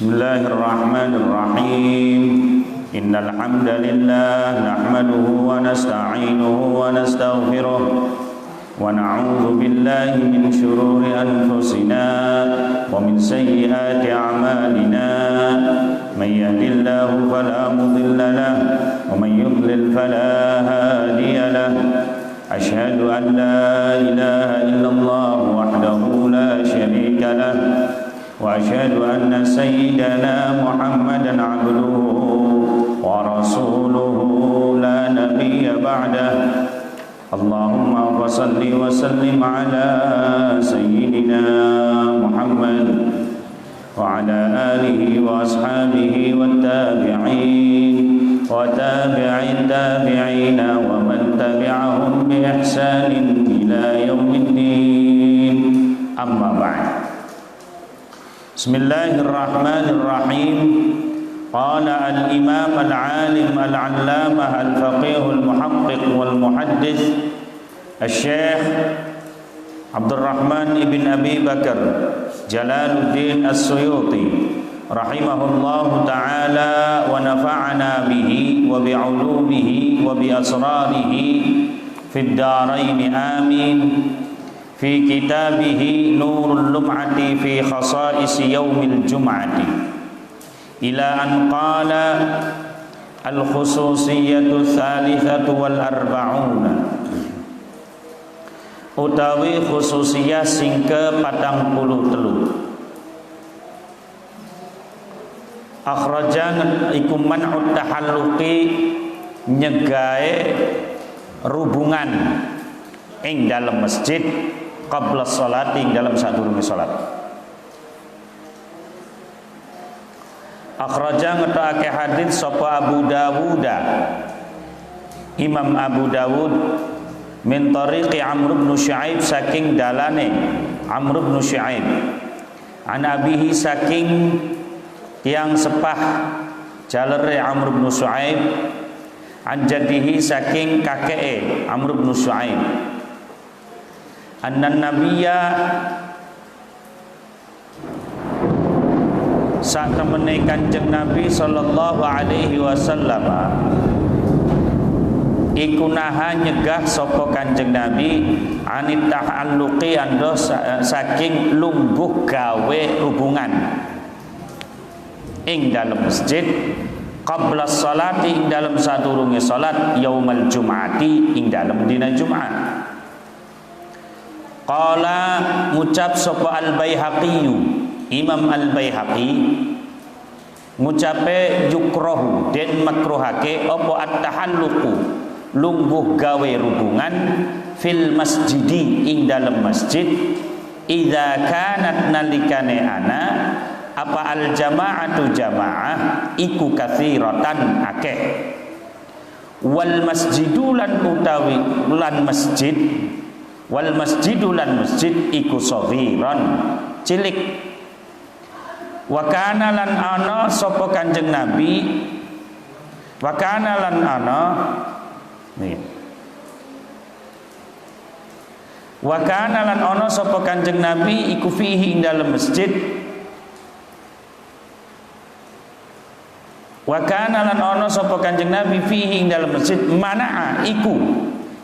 Bismillahirrahmanirrahim. Innal hamdalillah nahmaduhu wa nasta'inuhu wa nastaghfiruh wa na'udzu billahi min shururi anfusina wa min sayyiati a'malina. May yahdihillahu fala mudilla lahu wa may yudlil fala hadiya lahu. Asyhadu an la ilaha illallah wahdahu la syarika lahu wa asyhadu anna sayyidana Muhammadan abduhu wa rasuluhu la nabiyya ba'dah. Allahumma salli wa sallim ala sayyidina Muhammad wa ala alihi wa ashabihi wa tabi'in wa tabi'in tabi'ina wa man tabi'ahum bi ihsanin ila yaumiddin. Amma ba'd. Bismillahirrahmanirrahim. Qala al-imam al-alim al-allamah al-faqih al-muhaqqiq wal-muhaddith al-syekh Abdurrahman ibn Abi Bakar Jalaluddin as-Suyuti rahimahullahu ta'ala wa nafa'ana bihi wa bi'ulumihi wa bi'asrarihi fid darain amin. Fi kitabihi Nurul Lum'ati fi khasa'is yaumil jum'ati ila an qala al-khususiyatu thalithatu wal arba'una, utawi khususiyah sing ke 43. Akhrajan iku man'ut tahalluqi, nyegae rubungan ing dalam masjid qabla sholati, ing dalam sadurunge salat. Akhraja ngetokake hadits sapa Abu Dawud, Imam Abu Dawud, min tariqi Amr bin Syu'aib, saking dalane Amr bin Syu'aib, an abihi, saking tiang sepah jalere Amr bin Syu'aib, an jaddihi, saking kakeke Amr bin Syu'aib, annan nabiyya, saat temene Kanjeng Nabi sallallahu alaihi wasallam iku naha, nyegah sapa Kanjeng Nabi anit ta'alluqi, ando saking lungguh gawe hubungan ing dalam masjid qabla sholati, ing dalam sadurunge salat, yaumal jum'ati, ing dalam dina Jumat. Qala, ngucap sapa al-Baihaqi, Imam al-Baihaqi ngucape yukrahu, den makruhake apa at-tahalluqu, lungguh gawe hubungan fil masjidi, ing dalam masjid, idza kanat nalikane ana apa al jamaatu jamaah iku katsiratan akeh, wal masjidu lan utawi lan masjid, wal masjidu lan masjid iku saghiran, cilik. Wa kana lan ana sapa Kanjeng Nabi, wa kana lan ana nih, wa kana lan ana sapa Kanjeng Nabi iku fihi, ing dalam masjid, wa kana lan ana sapa Kanjeng Nabi fihi, ing dalam masjid, mana'a iku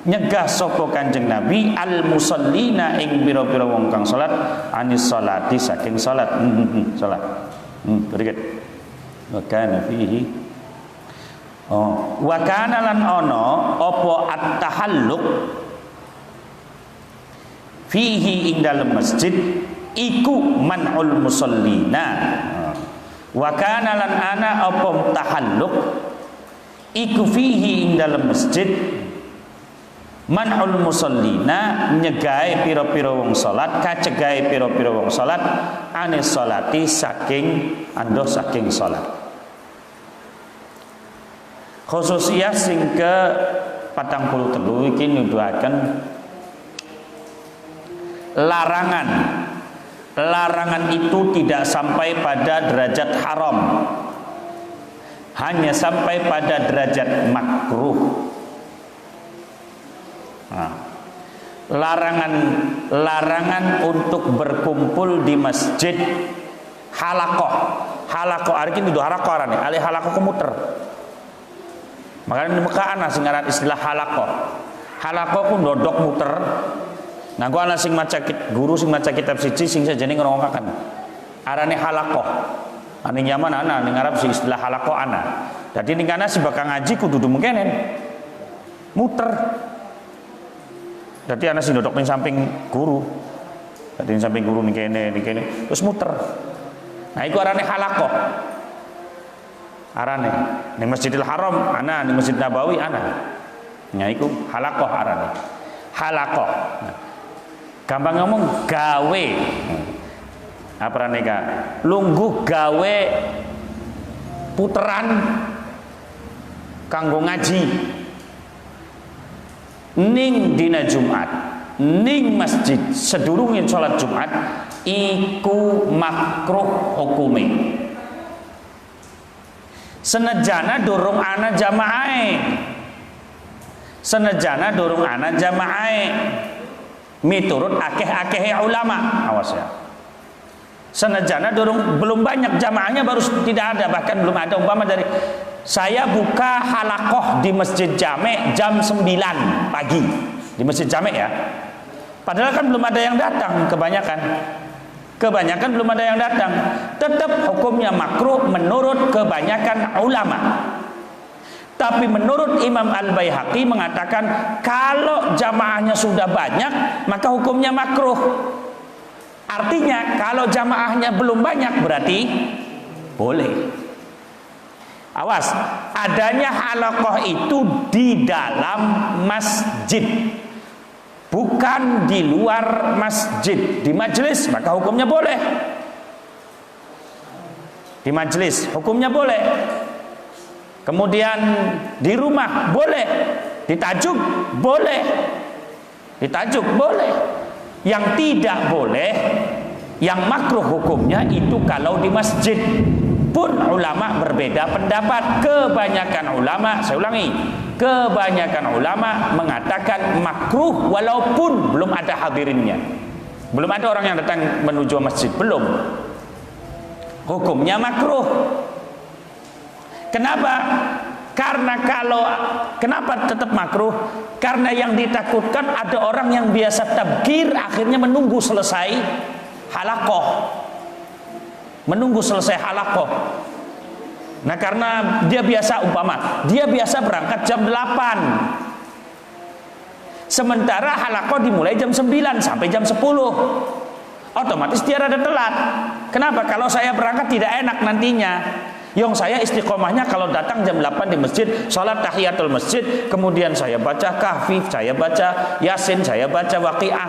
nyegah sapa Kanjeng Nabi al musallina, ing pira-pira wong kang salat, anis salati, saking salat. Salat. Berikut. Wa kana fihi. Wa kana lan ana apa at-tahalluq fihi, ing dalam masjid, iku man'ul musallina. Wa kana lan ana apa tahalluq iku fihi, ing dalam masjid, man'ul musallina, nyegahe pira-pira wong salat, kacegahe pira-pira wong salat, anis salati, saking ando saking salat. Khususiyah sing ke 43 iki nuduhaken larangan. Larangan itu tidak sampai pada derajat haram, hanya sampai pada derajat makruh. Larangan untuk berkumpul di masjid halaqah, halaqah ari iki dudu halaqah arane alih halaqah muter. Makanya di Mekah ana sing aran istilah halaqah. Halaqah ku ndodok muter. Nganggo ana sing maca guru sing maca kitab siji sing sajane ngrungokaken. Arane halaqah. Ane nyaman ana ning Arab sing istilah halaqah ana. Dadi ning kana si bakal ngaji kudu mungkenen. Muter. Dadi ana sing ndodok ning samping guru. Dadi ning samping guru ning kene terus muter. Nah iku arane halaqah. Arane ning Masjidil Haram ana, ning Masjid Nabawi ana. Nya iku halaqah arane. Halaqah. Nah, gampang ngomong gawe. Apa arane ka? Lungguh gawe puteran kanggo ngaji. Ning dina Jumat, ning masjid sedurunge salat Jumat iku makruh hukume. Senejana durung ana jamaahe. Senejana durung ana jamaahe. Miturut akeh-akehe ulama. Awas ya. Senejana belum banyak jamaahnya, baru tidak ada, bahkan belum ada. Umpama dari saya buka halaqah di Masjid Jami' jam 9 pagi di Masjid Jami' ya. Padahal kan belum ada yang datang, kebanyakan belum ada yang datang. Tetap hukumnya makruh menurut kebanyakan ulama. Tapi menurut Imam Al-Baihaqi mengatakan kalau jamaahnya sudah banyak maka hukumnya makruh. Artinya kalau jamaahnya belum banyak berarti boleh. Awas, adanya halaqah itu di dalam masjid, bukan di luar masjid. Di majelis maka hukumnya boleh. Di majelis hukumnya boleh. Kemudian di rumah boleh. Ditajuk boleh. Ditajuk boleh. Yang tidak boleh, yang makruh hukumnya itu kalau di masjid. Pun ulama berbeda pendapat. Kebanyakan ulama, saya ulangi, kebanyakan ulama mengatakan makruh walaupun belum ada hadirinnya, belum ada orang yang datang menuju masjid, belum, hukumnya makruh. Kenapa? Kenapa tetap makruh? Karena yang ditakutkan ada orang yang biasa tabkir akhirnya menunggu selesai halaqah. Menunggu selesai halaqah. Nah karena dia biasa berangkat jam 8. Sementara halaqah dimulai jam 9 sampai jam 10. Otomatis dia rada telat. Kenapa? Kalau saya berangkat tidak enak nantinya. Yang saya istiqomahnya kalau datang jam 8 di masjid, sholat tahiyatul masjid, kemudian saya baca kahfi, saya baca yasin, saya baca waqiah,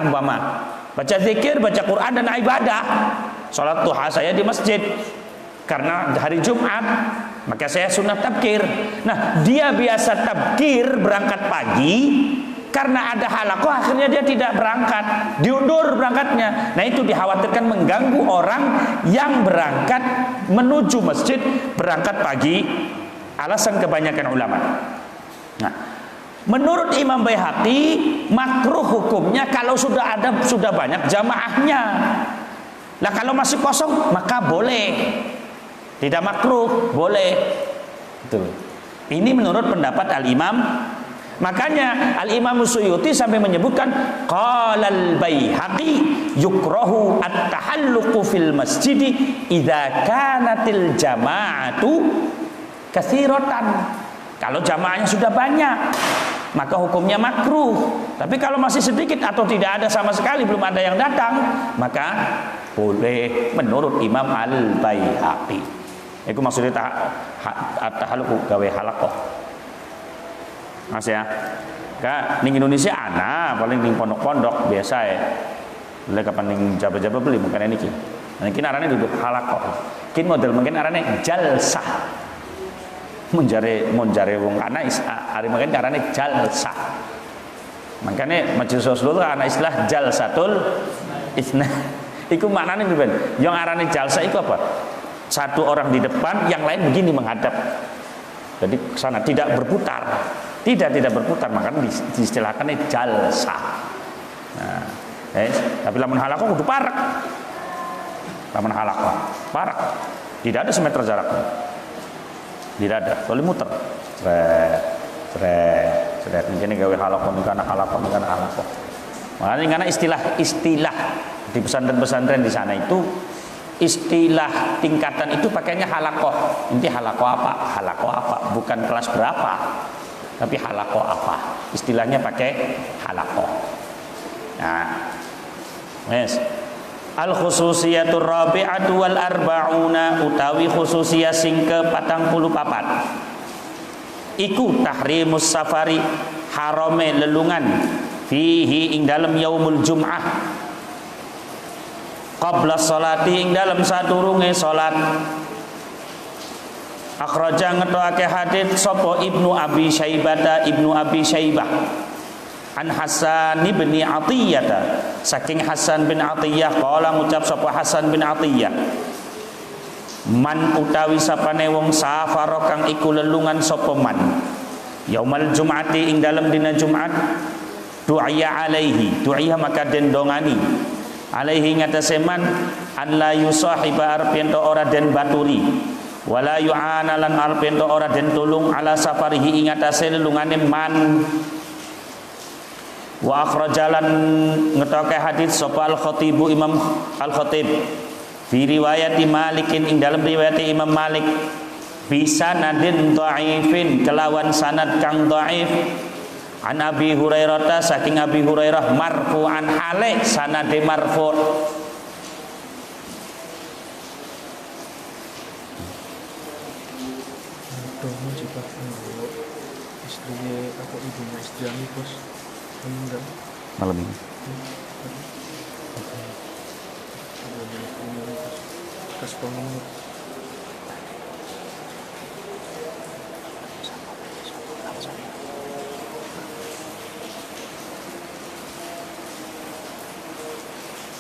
baca zikir, baca Quran dan ibadah. Sholat duha saya di masjid. Karena hari Jumat, maka saya sunat tabkir. Nah, dia biasa tabkir berangkat pagi, karena ada halaqah akhirnya dia tidak berangkat, diundur berangkatnya. Nah itu dikhawatirkan mengganggu orang yang berangkat menuju masjid berangkat pagi. Alasan kebanyakan ulama. Nah, menurut Imam Baihaqi makruh hukumnya kalau sudah banyak jamaahnya. Nah kalau masih kosong maka boleh, tidak makruh, boleh. Itu. Ini menurut pendapat Al-Imam. Makanya Al-Imam Suyuti sampai menyebutkan qalal Baihaqi yukrahu at-tahalluqu fil masjidi idza kanatil jama'atu katsiratan. Kalau jamaahnya sudah banyak maka hukumnya makruh. Tapi kalau masih sedikit atau tidak ada sama sekali, belum ada yang datang, maka boleh menurut Imam Al-Baihaqi. Itu maksudnya at-tahalluqu gawe halaqah. Mas ya, ning Indonesia ana paling ning pondok-pondok biasa ya. Boleh kapan ning jabat-jabat beli mungkin ini ki. Mungkin arane duduk halaqah. Kin model mungkin arane jalsah. Monjare wong ana hari mungkin arane jalsah. Makanya Majelis Rasulullah ana istilah jalsatul isna. Iku maknane ben. Yang arane jalsah itu apa? Satu orang di depan, yang lain begini menghadap. Jadi sana tidak berputar. Tidak berputar, makanya diistilahkannya jalsah. Nah, tapi lamun halaqah kudu parek. Lamun halaqah parek. Tidak ada semeter jaraknya. Tidak ada. Boleh muter. Seret. Ini gawe halaqah, ini karena halaqah. Makanya karena istilah di pesantren-pesantren di sana itu istilah tingkatan itu pakainya halaqah. Inti halaqah apa? Bukan kelas berapa, tapi halaqah apa? Istilahnya pakai halaqah. Nah, yes. Al khususiyatur rabi'atu wal arba'una utawi khususiyah sing ke 44. Iku tahrimus safari harame lelungan fihi ing dalam yaumul jum'ah qabla sholati ing dalam sadurunge salat. Akhraja ngetokake hadits sapa Ibnu Abi Syaibah an Hasan bin Athiyyah saking Hasan bin Athiyyah qala ngucap sapa Hasan bin Athiyyah man utawi sapane wong safara kang iku lelungan sapa man yaumal jum'ati ing dalam dina Jumat du'ya alaihi maka den dongani alaihi ngatasé man an la yusahiba arpen to ora den baturi wala yu'ana lan arpen to ora den tulung ala safarihi ing ngatasé lelungane man. Wa akhrajalan ngetoke hadits sapa al-Khatibu Imam al-Khatib fi riwayati Malikin ing dalam riwayat Imam Malik bisa nadin dhaifin kelawan sanad kang dhaif an Abi Hurairah saking Abi Hurairah marfu'an hale sanade marfu'. Domo jika istrinya atau ibunya istrinya bos meninggal malam ini.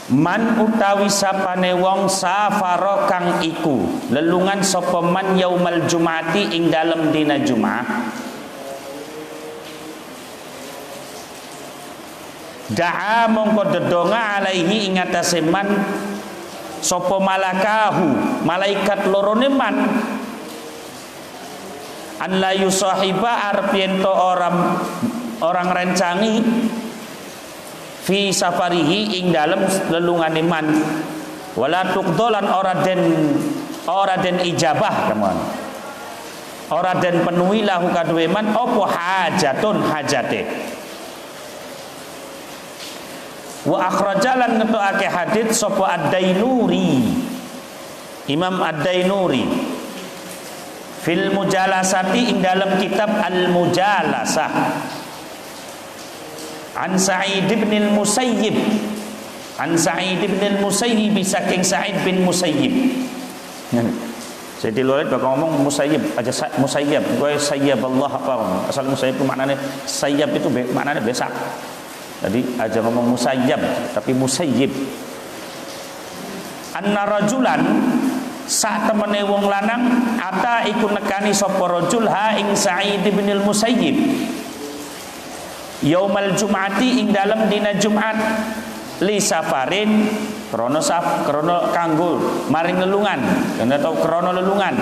Man utawi sapane wong safara kang iku lelungan sapa man yaumal jumati ing dalem dina Jumat da'a mongko dedonga alaihi ing atase man sapa malakahu malaikat lorone man an la yusahiba arep yen to orang rencangi fi safarihi ing dalem lelungane man wala tuqdolan ora den ijabah teman ora den penuhi lahu kaduwe man apa hajatun hajate. Wa akhrajalan ngetokake hadits sapa Ad-Dainuri Imam Ad-Dainuri fil mujalasati ing dalam kitab Al-Mujalasah an Sa'id bin al-Musayyib saking Sa'id bin Musayyib. Saya di luar bakal ngomong Musayyib aja Musayyib gue sayyab Allah apa asal Musayyib itu maknanya sayyab itu maknanya besak. Jadi aja ngomong Musayyab tapi Musayyib. Anna rajulan sak temene wong lanang ata iku nekani sapa rajul ha ing Sa'id bin al-Musayyib yaumal jum'ati ing dalam dina Jumat li safarin krana kanggo maring lelungan karena tau krana lelungan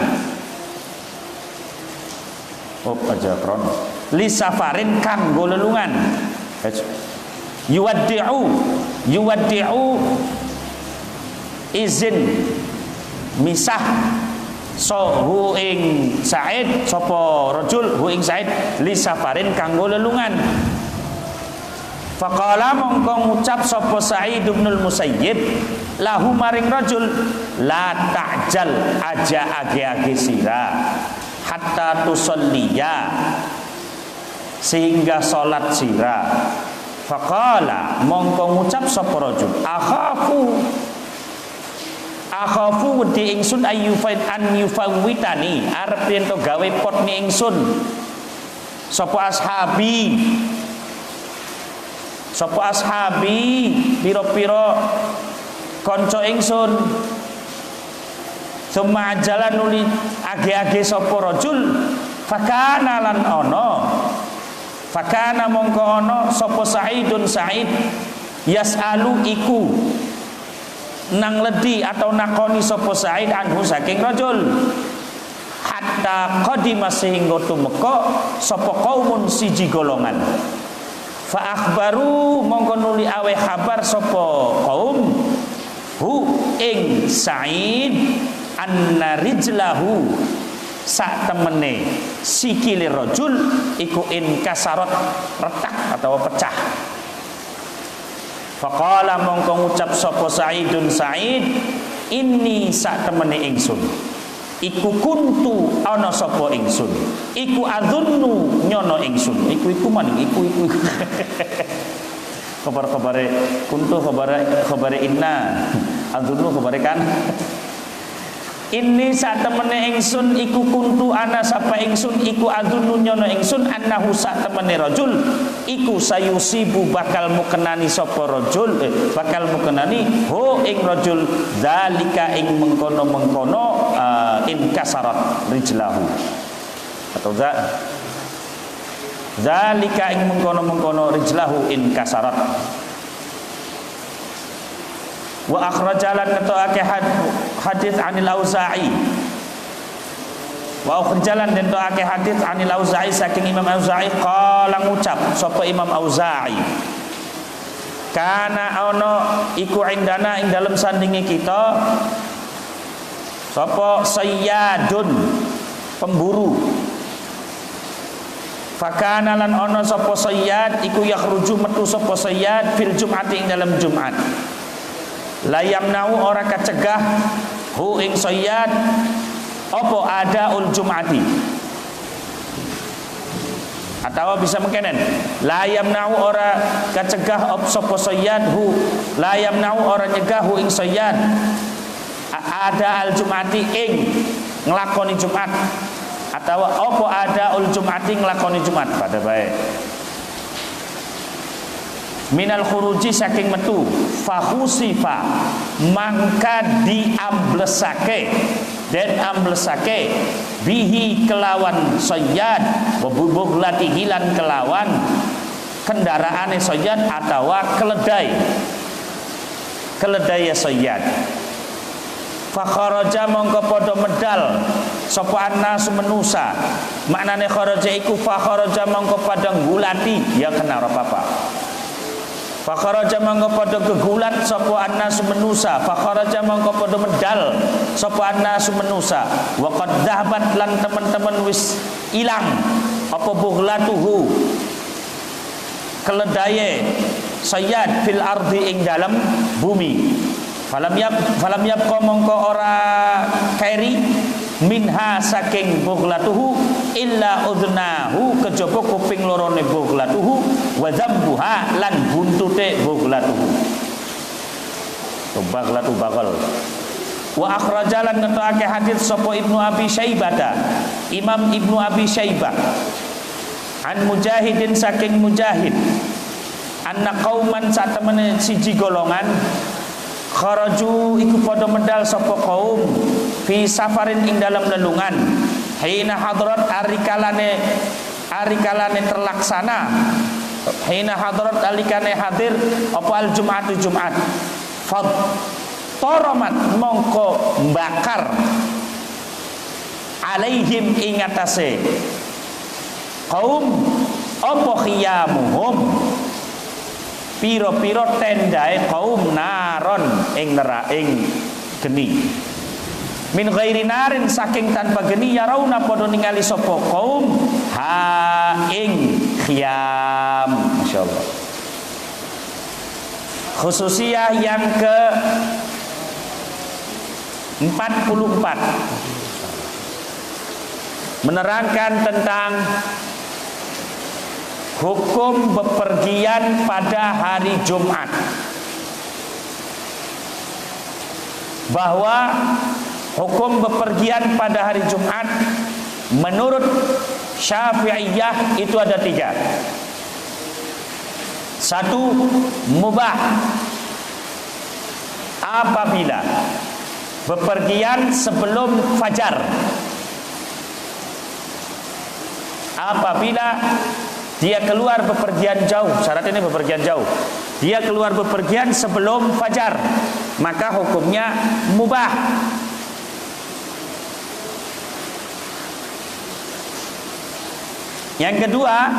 aja krana li safarin kanggo lelungan yuwaddi'u izin misah hu ing Sa'id sapa rajul hu ing Sa'id li safarin kanggo lelungan. Faqala mongko ngucap sapa Sa'id bin al-Musayyib lahu maring rajul la ta'jal aja age-age sira hatta tusolliya sehingga salat sira. Faqala mongko ngucap sapa rajul akhafu wedi ingsun ayyufaid an yufawwitani arep yen to gawe pot mi ingsun sapa ashabi pira-pira kanca ingsun summa jalan nuli age-age sapa rajul fakana lan ana fakana mongko ana sapa Sa'id yas'alu iku nang ledi atau nakoni sapa Sa'id anhu saking rajul hatta qadima sehingga tumeka sapa kaumun siji golongan fa akhbaru mongko nuli awe kabar sapa kaum hu ing Sa'id anna rijlahu sak temene sikile rajul iku inkasarot retak atau pecah. Faqala mongko ngucap sapa Sa'idun Sa'id inni sak temene ingsun iku kuntu ana sapa ingsun iku adzunnu nyono ingsun iku maning iku kabar-kabare kuntu kabare inna adzunnu kabare kan ini sak temene ingsun iku kuntu ana sapa ingsun iku adzunnu nyono ingsun annahu sak temene rajul iku sayusibu bakal mukenani sapa rajul bakal mukenani ho ing rajul zalika ing mengkono-mengkono in kasarat rijlahu atau zalika ing mengkono-mengkono rijlahu in kasarat. Wa akhrajalan ngetokake hadits anil Auza'i. Wa akhrajalan den tokake hadits anil Auza'i saking Imam Auza'i qala ngucap sapa Imam Auza'i. Kana ana iku indana ing dalem sandinge kita sapa sayyadun pemburu. Fakana lan ana sapa sayyad iku yakhruju metu sapa sayyad fil jum'ati ing dalem Jumat. Layam nau ora kacegah hu ing sayyad apa ada ul jum'ati atau bisa mengkenen layam nau ora kacegah op sapa sayyad hu layam nau ora nyegah hu ing sayyad ada al jum'ati ing nglakoni Jumat atau apa ada ul jum'ati nglakoni Jumat pada baik minal khuruji saking metu fahusifa mangka diamblesake dan amblesake bihi kelawan sayyad wa bubuhlati hilan kelawan kendaraane sayyad atawa keledai sayyad fa kharaja mongko padha medal sapa annas menusa maknane kharaja iku fa kharaja mongko padha ngulati ya kena ora apa-apa. Fakharaja mangko padha gegulat sapa annasu menusa fakharaja mangko padha medal sapa annasu menusa wa qad dhahabat lan teman-teman wis ilang apa bughlatuhu keledaye sayyad fil ardi ing dalam bumi falam yabqa mangko ora kairi minha saking bughlatuhu illa udnahu kejaba kuping lorone bughlatuhu wa dzambuha lan buntute bughlatuhu bughlatu bagal wa akhrajalan ngetokake hadits sapa Ibnu Abi Syaibah Imam Ibnu Abi Syaibah an Mujahidin saking Mujahid anna qauman satemene siji golongan kharaju iku padha medal sapa kaum fi safarin ing dalam lelungan hina hadrat arikalane terlaksana hina hadrat alikane hadir apa al jum'atu Jumat fad taramat mongko bakar alaihim ing atase kaum apa khiyamuhum piro-piro tendae kaum naron ing geni min ghairi narin saking tanpa geni yarauna padha ningali sapa kaum ha ing khiyam masyaallah. Khususiyah yang ke 44 menerangkan tentang hukum bepergian pada hari Jumat, bahwa hukum bepergian pada hari Jumat menurut Syafi'iyah itu ada 3. 1. Mubah apabila bepergian sebelum fajar, apabila dia keluar bepergian jauh, syarat ini bepergian jauh. Dia keluar bepergian sebelum fajar, maka hukumnya mubah. Yang kedua,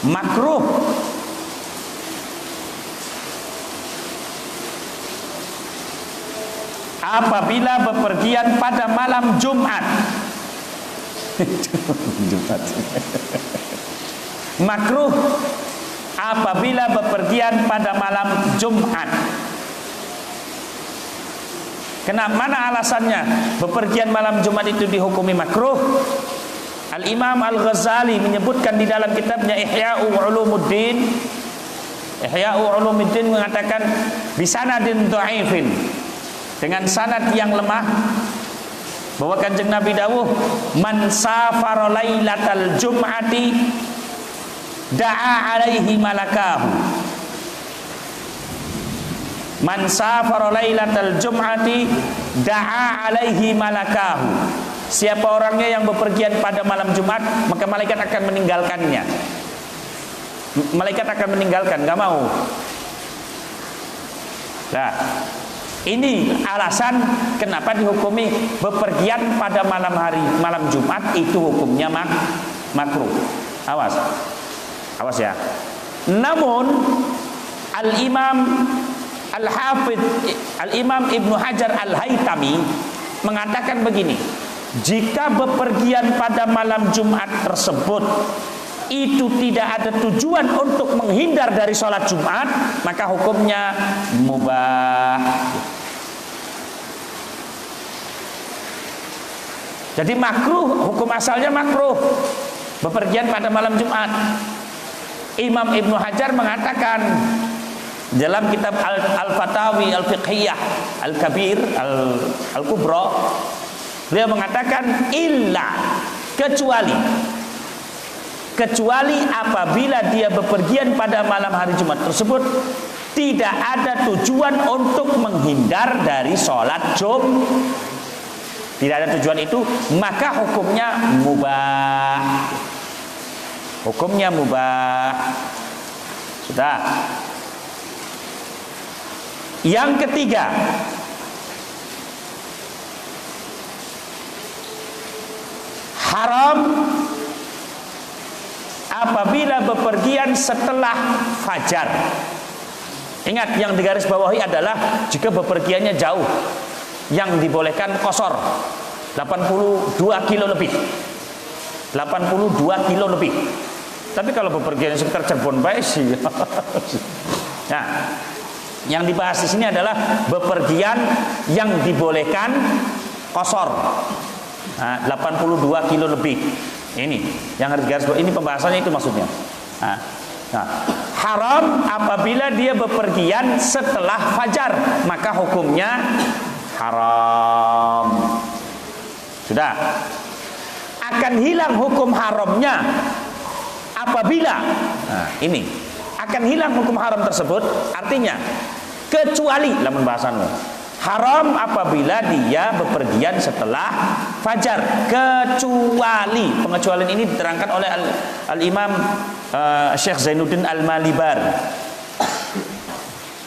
makruh apabila bepergian pada malam Jumat. Jumat. Makruh apabila bepergian pada malam Jumat. Mana alasannya bepergian malam Jumat itu dihukumi makruh? Al-Imam Al-Ghazali menyebutkan di dalam kitabnya Ihya'u Ulumuddin. Ihya'u Ulumuddin mengatakan bisanadin dha'ifin, dengan sanad yang lemah, bahwa Kanjeng Nabi dawuh, man safara lailatal jum'ati da'a alaihi malakahu. Man safara lailatal jum'ati da'a alaihi malakahu. Siapa orangnya yang bepergian pada malam Jumat, maka malaikat akan meninggalkannya. Malaikat akan meninggalkan, enggak mau. Nah, ini alasan kenapa dihukumi bepergian pada malam Jumat itu hukumnya makruh. Awas ya. Namun Al-Imam Al-Hafidh Al-Imam Ibnu Hajar Al-Haytami mengatakan begini, jika bepergian pada malam Jumat tersebut itu tidak ada tujuan untuk menghindar dari sholat Jumat, maka hukumnya mubah. Jadi makruh, hukum asalnya makruh bepergian pada malam Jumat. Imam Ibnu Hajar mengatakan dalam kitab Al-Fatawi Al-Fiqhiyah Al-Kabir Al-Kubra, beliau mengatakan illa, kecuali apabila dia bepergian pada malam hari Jumat tersebut tidak ada tujuan untuk menghindar dari sholat Jumat, tidak ada tujuan itu, maka hukumnya mubah. Hukumnya mubah. Sudah. Yang ketiga, haram apabila bepergian setelah fajar. Ingat, yang digarisbawahi adalah jika bepergiannya jauh, yang dibolehkan qashar 82 kilo lebih. 82 kilo lebih. Tapi kalau bepergian sekitar Cirebon baik sih. Nah, yang dibahas di sini adalah bepergian yang dibolehkan qashar 82 kilo lebih. Ini yang harus digarisbawahi, ini pembahasannya itu maksudnya. Nah, haram apabila dia bepergian setelah fajar, maka hukumnya haram. Sudah. Akan hilang hukum haramnya apabila ini akan hilang hukum haram tersebut, artinya kecuali dalam pembahasanmu, haram apabila dia bepergian setelah fajar, kecuali, pengecualian ini diterangkan oleh Al-Imam Syekh Zainuddin Al-Malibari.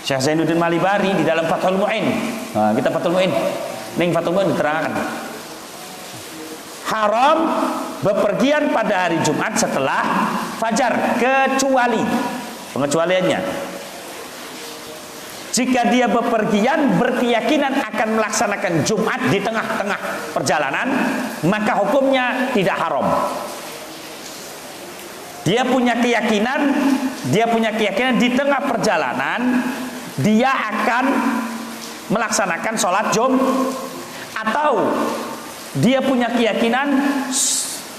Syekh Zainuddin Malibari di dalam Fathul Mu'in, kita Fathul Mu'in, ning Fathul Mu'in diterangkan haram bepergian pada hari Jumat setelah fajar, kecuali, pengecualiannya, jika dia bepergian berkeyakinan akan melaksanakan Jumat di tengah-tengah perjalanan, maka hukumnya tidak haram. Dia punya keyakinan di tengah perjalanan dia akan melaksanakan sholat Jumat, atau dia punya keyakinan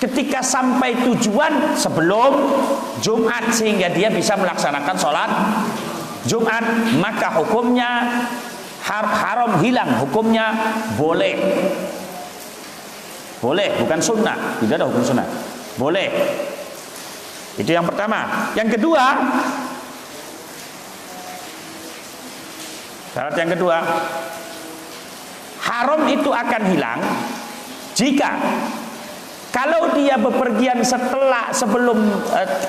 ketika sampai tujuan sebelum Jumat sehingga dia bisa melaksanakan sholat Jumat, maka hukumnya haram, hilang, hukumnya boleh. Boleh, bukan sunnah, tidak ada hukum sunnah, boleh. Itu yang pertama. Yang kedua, syarat yang kedua, haram itu akan hilang Jika kalau dia bepergian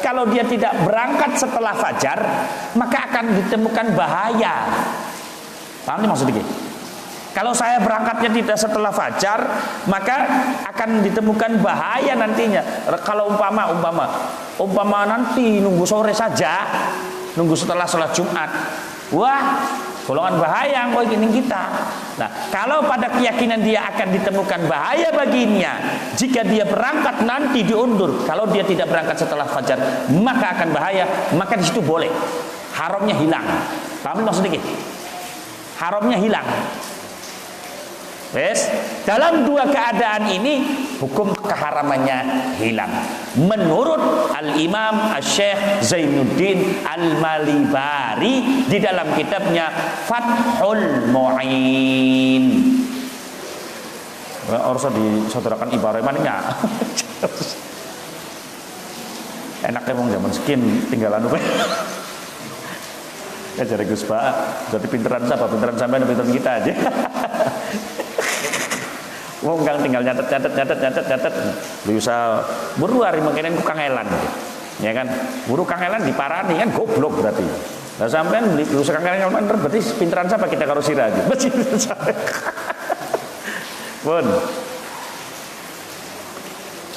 kalau dia tidak berangkat setelah fajar, maka akan ditemukan bahaya. Paham nih maksudnya? Kalau saya berangkatnya tidak setelah fajar, maka akan ditemukan bahaya nantinya. Kalau umpama nanti nunggu sore saja, nunggu setelah sholat Jumat, wah, golongan bahaya kok ini kita. Nah, kalau pada keyakinan dia akan ditemukan bahaya baginya, jika dia berangkat nanti diundur. Kalau dia tidak berangkat setelah fajar, maka akan bahaya. Maka di situ boleh, haramnya hilang. Paham maksudnya? Haramnya hilang. Wes, dalam dua keadaan ini hukum keharamannya hilang. Menurut Al-Imam Asy-Syaikh Zainuddin Al-Malibari di dalam kitabnya Fathul Mu'in. Harus disaudarakan ibarat mananya. Enaknya mau zaman sekin tinggalan apa? Ya jadi Gus Pak, berarti pinteran siapa? Pinteran sampai pinteran kita aja. Wong kang tinggal nyatet. Lu usah buru hari mungkin ku kangelan. Ya kan? Buru kangelan diparani kan goblok berarti. Lah sampean beli usah kangelan berarti pinteran siapa kita karo sira aja. Pun.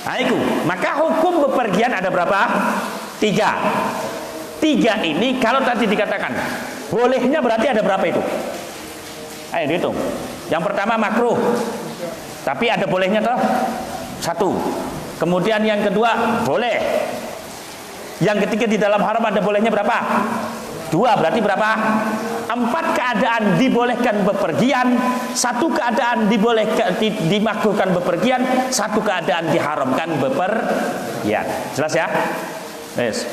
Aiku, maka hukum bepergian ada berapa? 3 ini kalau tadi dikatakan bolehnya berarti ada berapa itu? Ayo dihitung. Yang pertama makruh, tapi ada bolehnya toh 1. Kemudian yang kedua boleh. Yang ketiga di dalam haram ada bolehnya berapa? 2, berarti berapa? 4 keadaan dibolehkan bepergian, 1 keadaan dimakruhkan bepergian, 1 keadaan diharamkan bepergian. Jelas ya? Yes.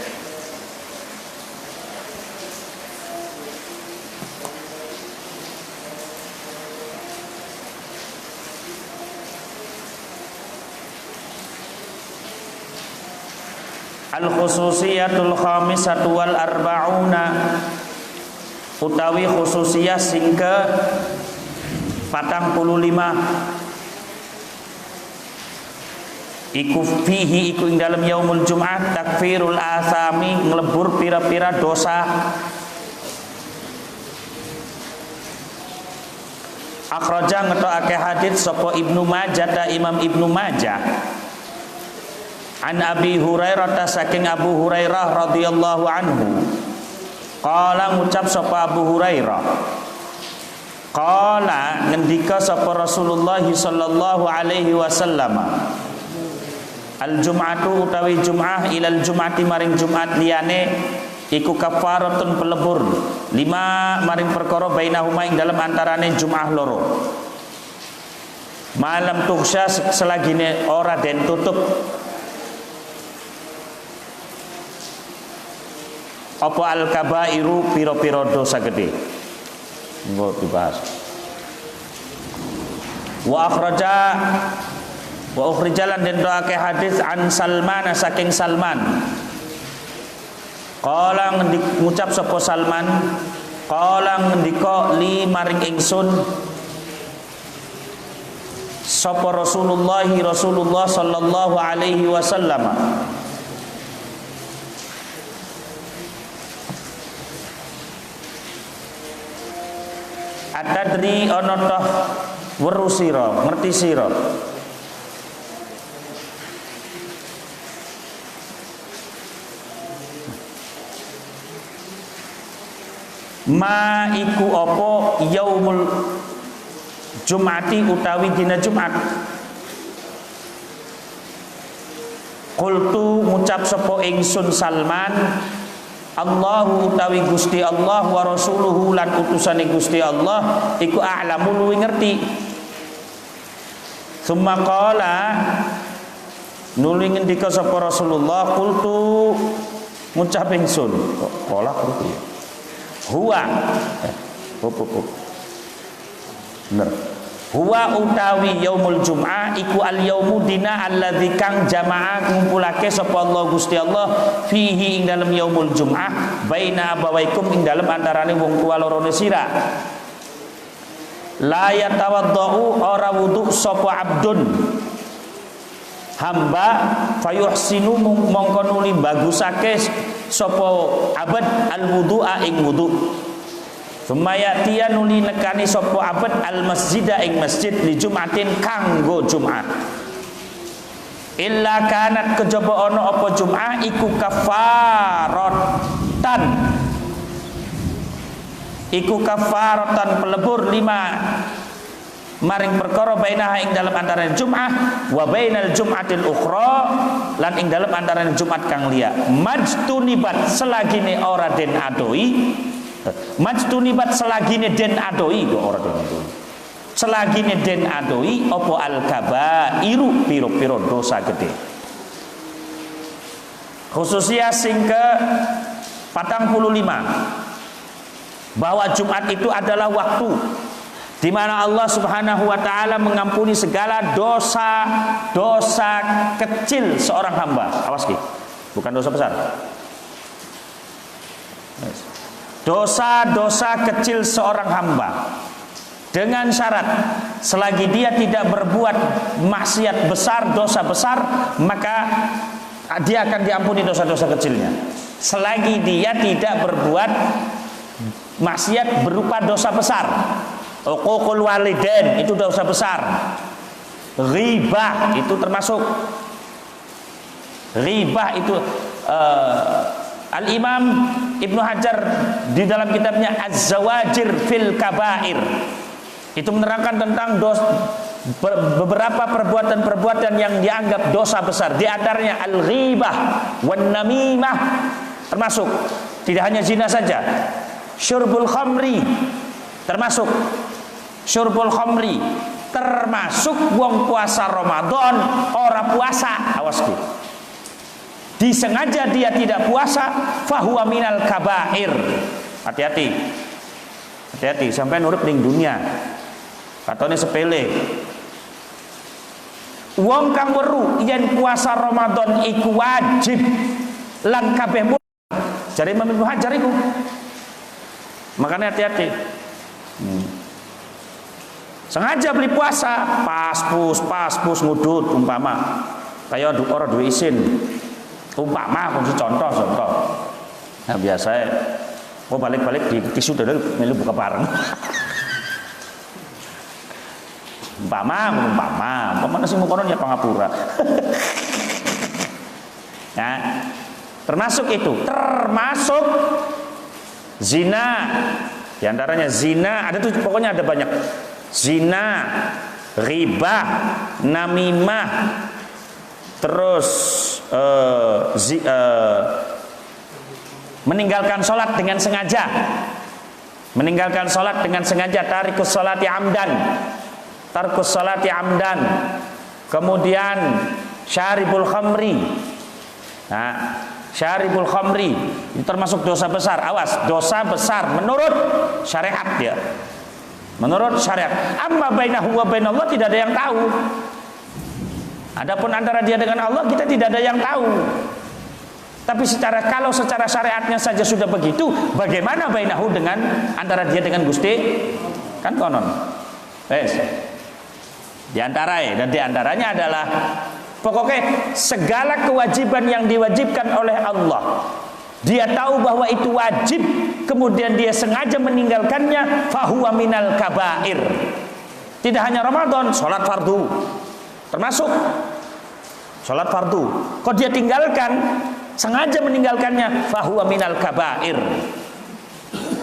Al-khususiyatul khamisatu wal arba'una, utawi khususiyah sing ke 45 iku fihi iku ing dalem yaumul Jum'ah takfirul asami, nglebur pira-pira dosa. Akhraja ngetokake hadits sapa Ibnu Majah ta Imam Ibnu Majah an Abi Hurairah ta saking Abu Hurairah radhiyallahu anhu. Qala ngucap sapa Abu Hurairah, qala ngendika sapa Rasulullah sallallahu alaihi wasallam, al jum'atu utawi jum'ah ilal jum'ati maring Jumat liyane iku kafaratun pelebur 5 maring perkara bainahuma ing dalam antarane jum'ah loro. Malam tuksya selagine ora den tutup apa al-kabairu piro-piro dosa gede. Nggak dibahas. Wa ukhrijalan den doake hadis an Salman saking Salman. Qala ngucap sapa Salman, qala ngendika li maring ingsun sapa Rasulullah sallallahu alaihi wasallam. Atadri ana toh weruh sira, ngerti sira. Ma iku apa yaumul Jum'ati utawi dina Jumat. Qultu ngucap sapa ingsun Salman, Allahu utawi Gusti Allah wa rasuluhu lan utusane Gusti Allah iku a'lamu luwih ngerti. Summa qala nuli ngendika sapa Rasulullah, qultu ngucap ingsun, qala qultu ya. Huwa bener. Huwa utawi yaumul Jum'ah iku al yaumu dina alladzi kang jamaah ngumpulake sapa Allah Gusti Allah fihi ing dalem yaumul Jum'ah baina abawaikum ing dalem antarane wong tua lorone sira. La yatawaddau ora wudu sapa abdun hamba fayuhsinu mongko nuli bagusake sapa abad al-wudu'a ing wudu. Sumayatiya nuli nekani sapa abad al-masjida ing masjid li Jumatin kanggo Jumat. Illa kanat kejaba ana apa Jumat iku kafaratan. Iku kafaratan pelebur 5 maring perkara bainaha ing dalam antarané Jumat wa bainal Jumatil ukhra lan ing dalam antarané Jumat kang liya. Majtunibat selagine ora den adoi. Majtunibat selagine den adoi ora den adoi. Selagine den adoi apa al-kabairu piro-piro dosa gede. Khususnya sing ke 45 bahwa Jumat itu adalah waktu di mana Allah Subhanahu wa taala mengampuni segala dosa kecil seorang hamba. Awas ki. Bukan dosa besar. Dosa kecil seorang hamba. Dengan syarat selagi dia tidak berbuat maksiat besar, dosa besar, maka dia akan diampuni dosa-dosa kecilnya. Selagi dia tidak berbuat maksiat berupa dosa besar. Uququl walidain itu dosa besar. Ghibah itu termasuk. Ghibah itu Al-Imam Ibnu Hajar di dalam kitabnya Az-Zawajir fil Kabair itu menerangkan tentang beberapa perbuatan-perbuatan yang dianggap dosa besar. Di antaranya al-ghibah wan namimah, termasuk tidak hanya zina saja. Syurbul khamri termasuk. Syurbul khamri termasuk wong puasa Ramadan ora puasa. Awas ki. Disengaja dia tidak puasa, fahuwa minal kabair. Hati-hati. Hati-hati sampai nurut ning dunia. Katone sepele. Wong kang weru yen puasa Ramadan iku wajib lan kabeh jare Imam Ibnu Hajar iku. Makanya hati-hati. Sengaja beli puasa, pas pus ngudut umpama. Kaya ora duwe isin. Umpama aku contoh. Nah biasa balik-balik di tisu dulu melu buka bareng. Umpama sing kono ya pangapura. Nah, termasuk zina. Di antaranya zina, ada tuh pokoknya ada banyak. Zina, ghibah, namimah, terus meninggalkan sholat dengan sengaja. Tarikus sholati amdan. Kemudian syaribul khamri. Nah, syaribul khamri itu termasuk dosa besar. Awas, dosa besar menurut syariat dia. Menurut syariat. Amma bainahu wa bainallah tidak ada yang tahu. Adapun antara dia dengan Allah kita tidak ada yang tahu. Tapi kalau secara syariatnya saja sudah begitu, bagaimana bainahu dengan antara dia dengan Gusti? Kan konon. Wes. Di antaranya adalah pokoknya segala kewajiban yang diwajibkan oleh Allah. Dia tahu bahwa itu wajib, kemudian dia sengaja meninggalkannya, fahuwa minal kabair. Tidak hanya Ramadan, sholat fardu termasuk sholat fardu. Kok dia tinggalkan, sengaja meninggalkannya, fahuwa minal kabair.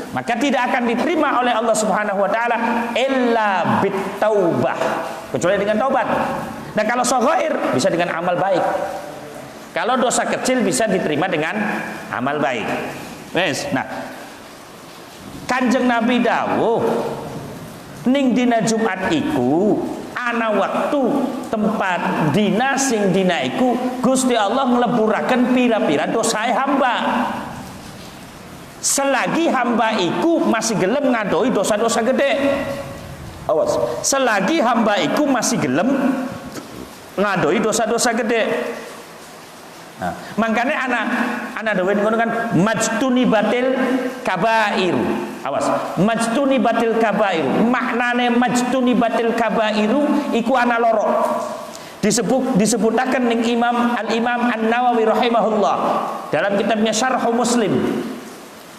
Maka tidak akan diterima oleh Allah Subhanahu wa taala illa bitaubah, kecuali dengan taubat. Nah kalau shaghair bisa dengan amal baik. Kalau dosa kecil bisa diterima dengan amal baik. Wes, nah Kanjeng Nabi dawuh ning dina Jumat iku ana waktu tempat dina sing dina iku Gusti Allah ngleburaken pira-pira dosae hamba. Selagi hamba iku masih gelem ngadoi dosa-dosa gede. Awas, selagi hamba iku masih gelem ngadoi dosa-dosa gede. Nah, makanya anak dawuh ngono kan majtunibatil kabair. Awas, majtunibatil kabair. Maknane majtunibatil kabair iku ana loro. disebutaken ning Al-Imam An-Nawawi rahimahullah dalam kitabnya Syarh Muslim.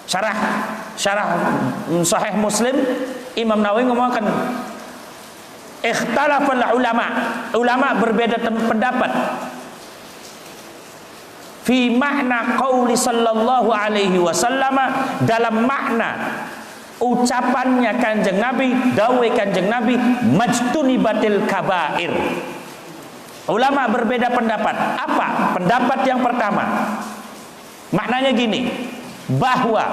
Syarah Sahih Muslim, Imam Nawawi ngomongkan ikhtalafal ulama berbeda pendapat fi makna qauli sallallahu alaihi wasallam, dalam makna ucapannya Kanjeng Nabi, dawuh Kanjeng Nabi, majtunibatil kabair. Ulama berbeda pendapat. Apa? Pendapat yang pertama, maknanya gini, bahwa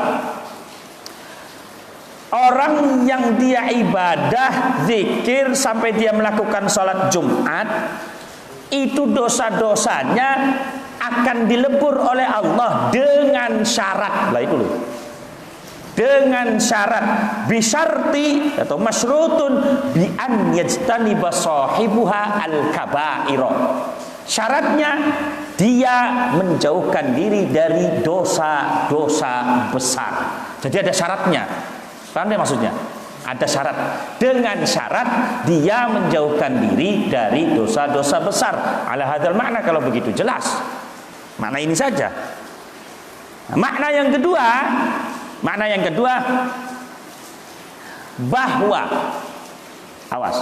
orang yang dia ibadah, zikir sampai dia melakukan sholat Jumat, itu dosa-dosanya akan dilebur oleh Allah dengan syarat. Lah itu loh. Dengan syarat bisyarti atau masyrutun bi an yajtaniba sahibuha al-kaba'ira. Syaratnya dia menjauhkan diri dari dosa-dosa besar. Jadi ada syaratnya. Paham deh maksudnya? Ada syarat. Dengan syarat dia menjauhkan diri dari dosa-dosa besar. Ala hadzal makna, kalau begitu jelas. Makna ini saja. Nah, makna yang kedua bahwa awas,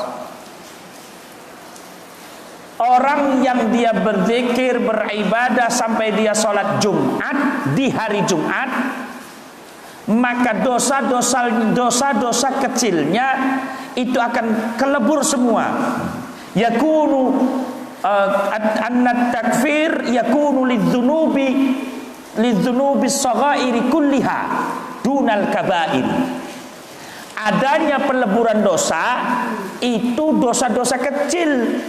orang yang dia berzikir, beribadah sampai dia sholat Jumat di hari Jumat, maka dosa-dosa kecilnya itu akan kelebur semua. Yakunu an-takfir yakunu lidzunubi saghairi kulliha dunal kabair. Adanya peleburan dosa itu dosa-dosa kecil.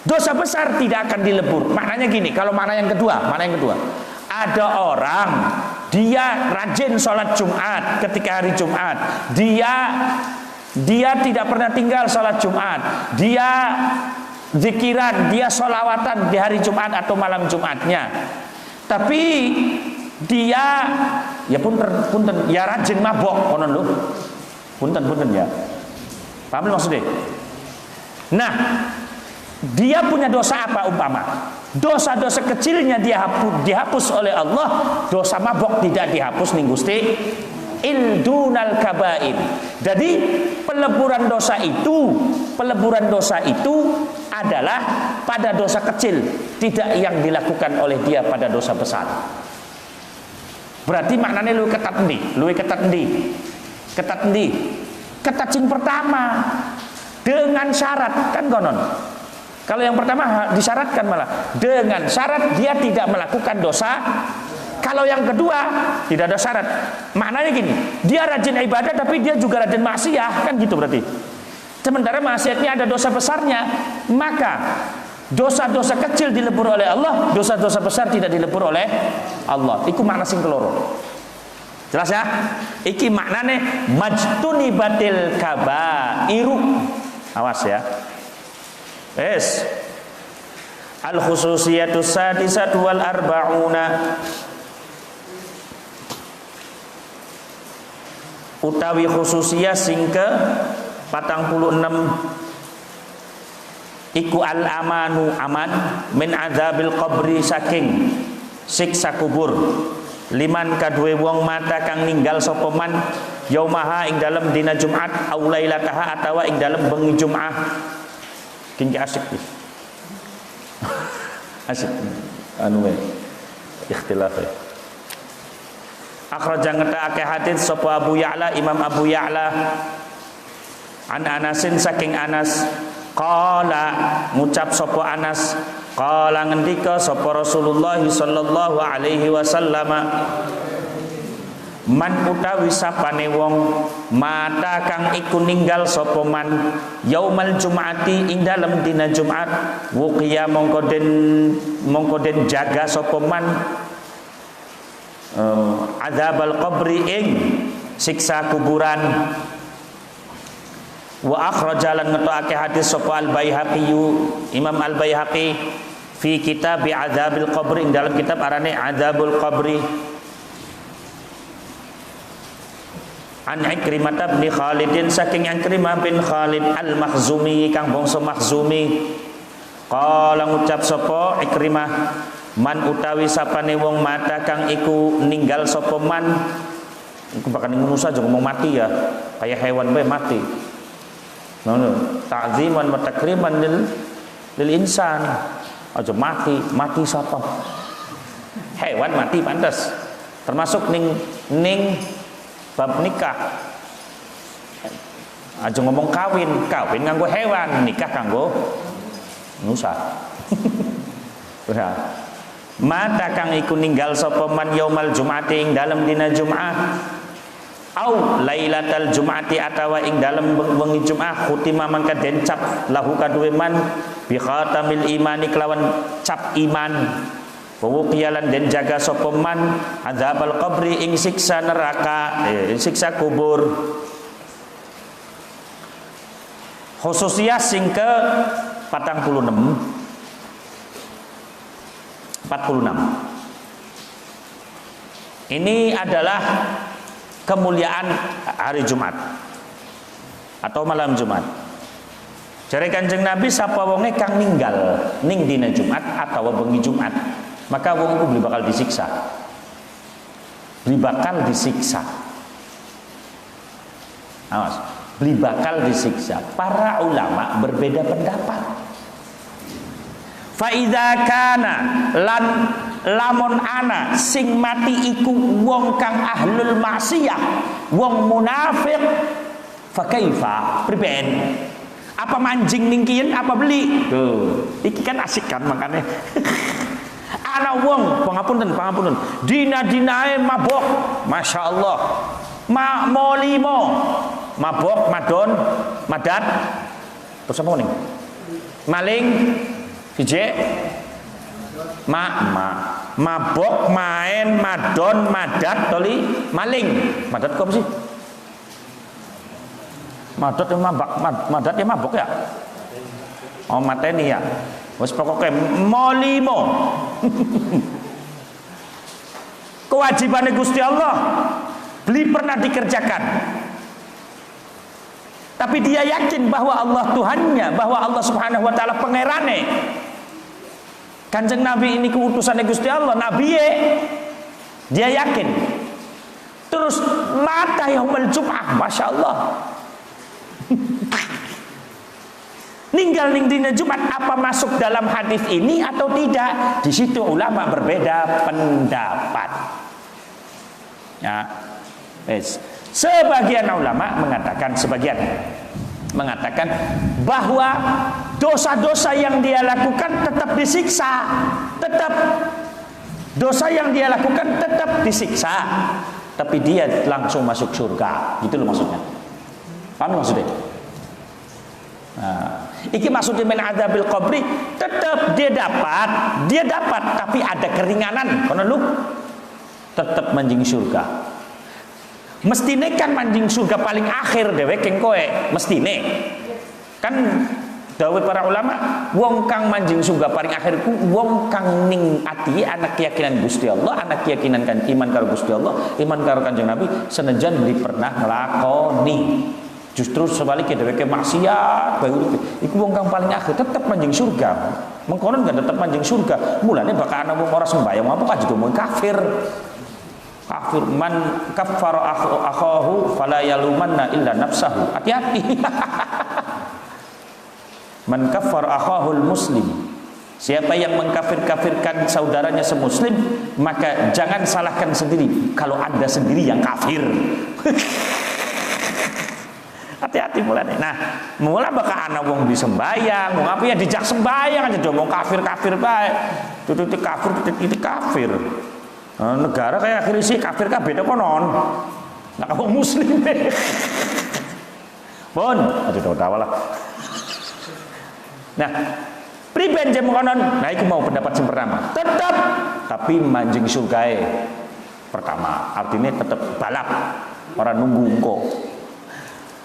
Dosa besar tidak akan dilebur. Maknanya gini, kalau makna yang kedua, ada orang dia rajin sholat Jumat ketika hari Jumat, dia tidak pernah tinggal sholat Jumat, dia zikiran, dia sholawatan di hari Jumat atau malam Jumatnya, tapi dia ya punten ya rajin mabok konon lho. Punten ya. Paham maksudnya? Nah, dia punya dosa apa umpama? Dosa-dosa kecilnya dia dihapus oleh Allah, dosa mabok tidak dihapus ning Gusti. Ildunal kabair. Jadi peleburan dosa itu adalah pada dosa kecil, tidak yang dilakukan oleh dia pada dosa besar. Berarti maknanya lu ketat endi? Ketat sing pertama dengan syarat kan konon. Kalau yang pertama disyaratkan malah dengan syarat dia tidak melakukan dosa. Kalau yang kedua tidak ada syarat. Maknanya gini, dia rajin ibadah tapi dia juga rajin maksiat, kan gitu berarti. Sementara maksiatnya ada dosa besarnya, maka dosa-dosa kecil dilebur oleh Allah, dosa-dosa besar tidak dilebur oleh Allah. Iku makna sing keloro. Jelas ya? Iki maknane majtunibatil kabairu. Awas ya. Es. Al khususiyatus sadisatu wal arba'una. Utawi khususiyah sing ke 46 iku al amanu aman min adzabil qabri saking siksa kubur liman kadue wong mata kang ninggal sapa man yaumaha ing dalem dina Jumat au lailataha atawa ing dalem bengi Jumat. Kengki asik iki. Asik anu wae ikhtilaf. Akhraja ngetake hadits sapa Abu Ya'la, Imam Abu Ya'la an Anasin saking Anas qala ngucap sapa Anas qala ngendika sapa Rasulullah sallallahu alaihi wasallam man utawi sapane wong mata kang iku ninggal sapa man yaumal jum'ati ing dalem dina Jumat wuqiya mongko den jaga sapa man adzabal qabri ing siksa kuburan. Wa akhrajalan ngetokake hadis sapa Al-Baihaqi, Imam Al-Baihaqi fi kitab Adzabil Qabri, dalam kitab arane Adzabul Qabri, an Ikrimah bin Khalidin saking Ikrimah bin Khalid Al-Makhzumi kang bangsa Makhzumi Qala ngucap sapa Ikrimah, man utawi sapane wong mata kang iku ninggal sapa man. Iku bakal ngono saja ngomong mati ya, kayak hewan bae mati. Ngono, ta'ziman wa takriman lil insan. Aja mati sapa? Hewan mati pantas. Termasuk ning bab nikah. Aja ngomong kawin nganggo hewan, nikah kanggo nusa. Mata kang iku ninggal sapa man yaumal jum'ati ing dalem dina Jumat, au lailatal jum'ati atawa ing dalem wengi Jumat, khutima mangka den cap lahu kaduwe man bi khatamil imani kelawan cap iman, wa qiyalan den jaga sapa man adzabal qabri ing siksa neraka, siksa kubur. Khususnya sing ke 46. Ini adalah kemuliaan hari Jumat atau malam Jumat. Jare Kanjeng Nabi sapa wonge kang ninggal ning dina Jumat atau bengi Jumat, maka wong iku beli bakal disiksa. Awas, beli bakal disiksa. Para ulama berbeda pendapat. Fa idza kana lamun ana sing mati iku wong kang ahlul maksiyah, wong munafik, fa kaifa priben? Apa manjing ningkien apa beli? Tuh, iki kan asik kan makanya. Ana wong pangapunten dina-dinae mabok, masyaallah. Molimo, mabok, madon, madat, terus apa nih? Maling, hije, mabok, main, madon, madat, toli, maling. Madat kok apa sih? Madat ya mabok ya? Oh mateni ya. Wes pokoknya molimo. Kewajiban Gusti Allah beli pernah dikerjakan, tapi dia yakin bahwa Allah Tuhannya, bahwa Allah Subhanahu wa taala pangerane. Kanjeng Nabi ini keutusan Gusti Allah, Nabi dia yakin. Terus mata yaumul Jum'ah, Masya Allah. Ninggal ning dina Jumat, apa masuk dalam hadis ini atau tidak? Di situ ulama berbeda pendapat. Ya. Yes. Sebagian ulama mengatakan bahwa dosa-dosa yang dia lakukan tetap disiksa, tapi dia langsung masuk surga. Gitu loh maksudnya. Paham maksudnya? Nah, iki maksudnya min adzabil qabri, tetap dia dapat, tapi ada keringanan. Karena lu tetap manjing surga. Mestine kan manjing surga paling akhir dhewe keng kowe, mestine. Kan dawuh para ulama, wong kang manjing surga paling akhir ku wong kang ning ati anak keyakinan Gusti Allah, anak keyakinan kan iman karo Gusti Allah, iman karo Kanjeng Nabi senajan li pernah nglakoni. Justru sebaliknya dhewe ke maksiat bae urip. Iku wong kang paling akhir tetep manjing surga. Mengkonon enggak tetep manjing surga. Mulane bakal ana wong ora sembahyang apa kan jadi wong kafir. Kafir man kaffara akhahu fala yalumanna illa nafsahu. Hati-hati. Man kaffara akhahul muslim. Siapa yang mengkafir-kafirkan saudaranya semuslim, maka jangan salahkan sendiri kalau Anda sendiri yang kafir. Hati-hati mulane. Nah, mula bakal ana wong disembayang, wong apa ya dijak sembayang aja dong, wong kafir-kafir bae. Tututi kafir. Negara kayak akhir sih kafir kabeh to konon. Nah, wong muslim. Pun, aja tahu lah. Nah, priben jam konon. Nah, iku mau pendapat sing pertama. Tetap tapi manjing surgae pertama. Artinya tetap balap. Orang nunggu engko.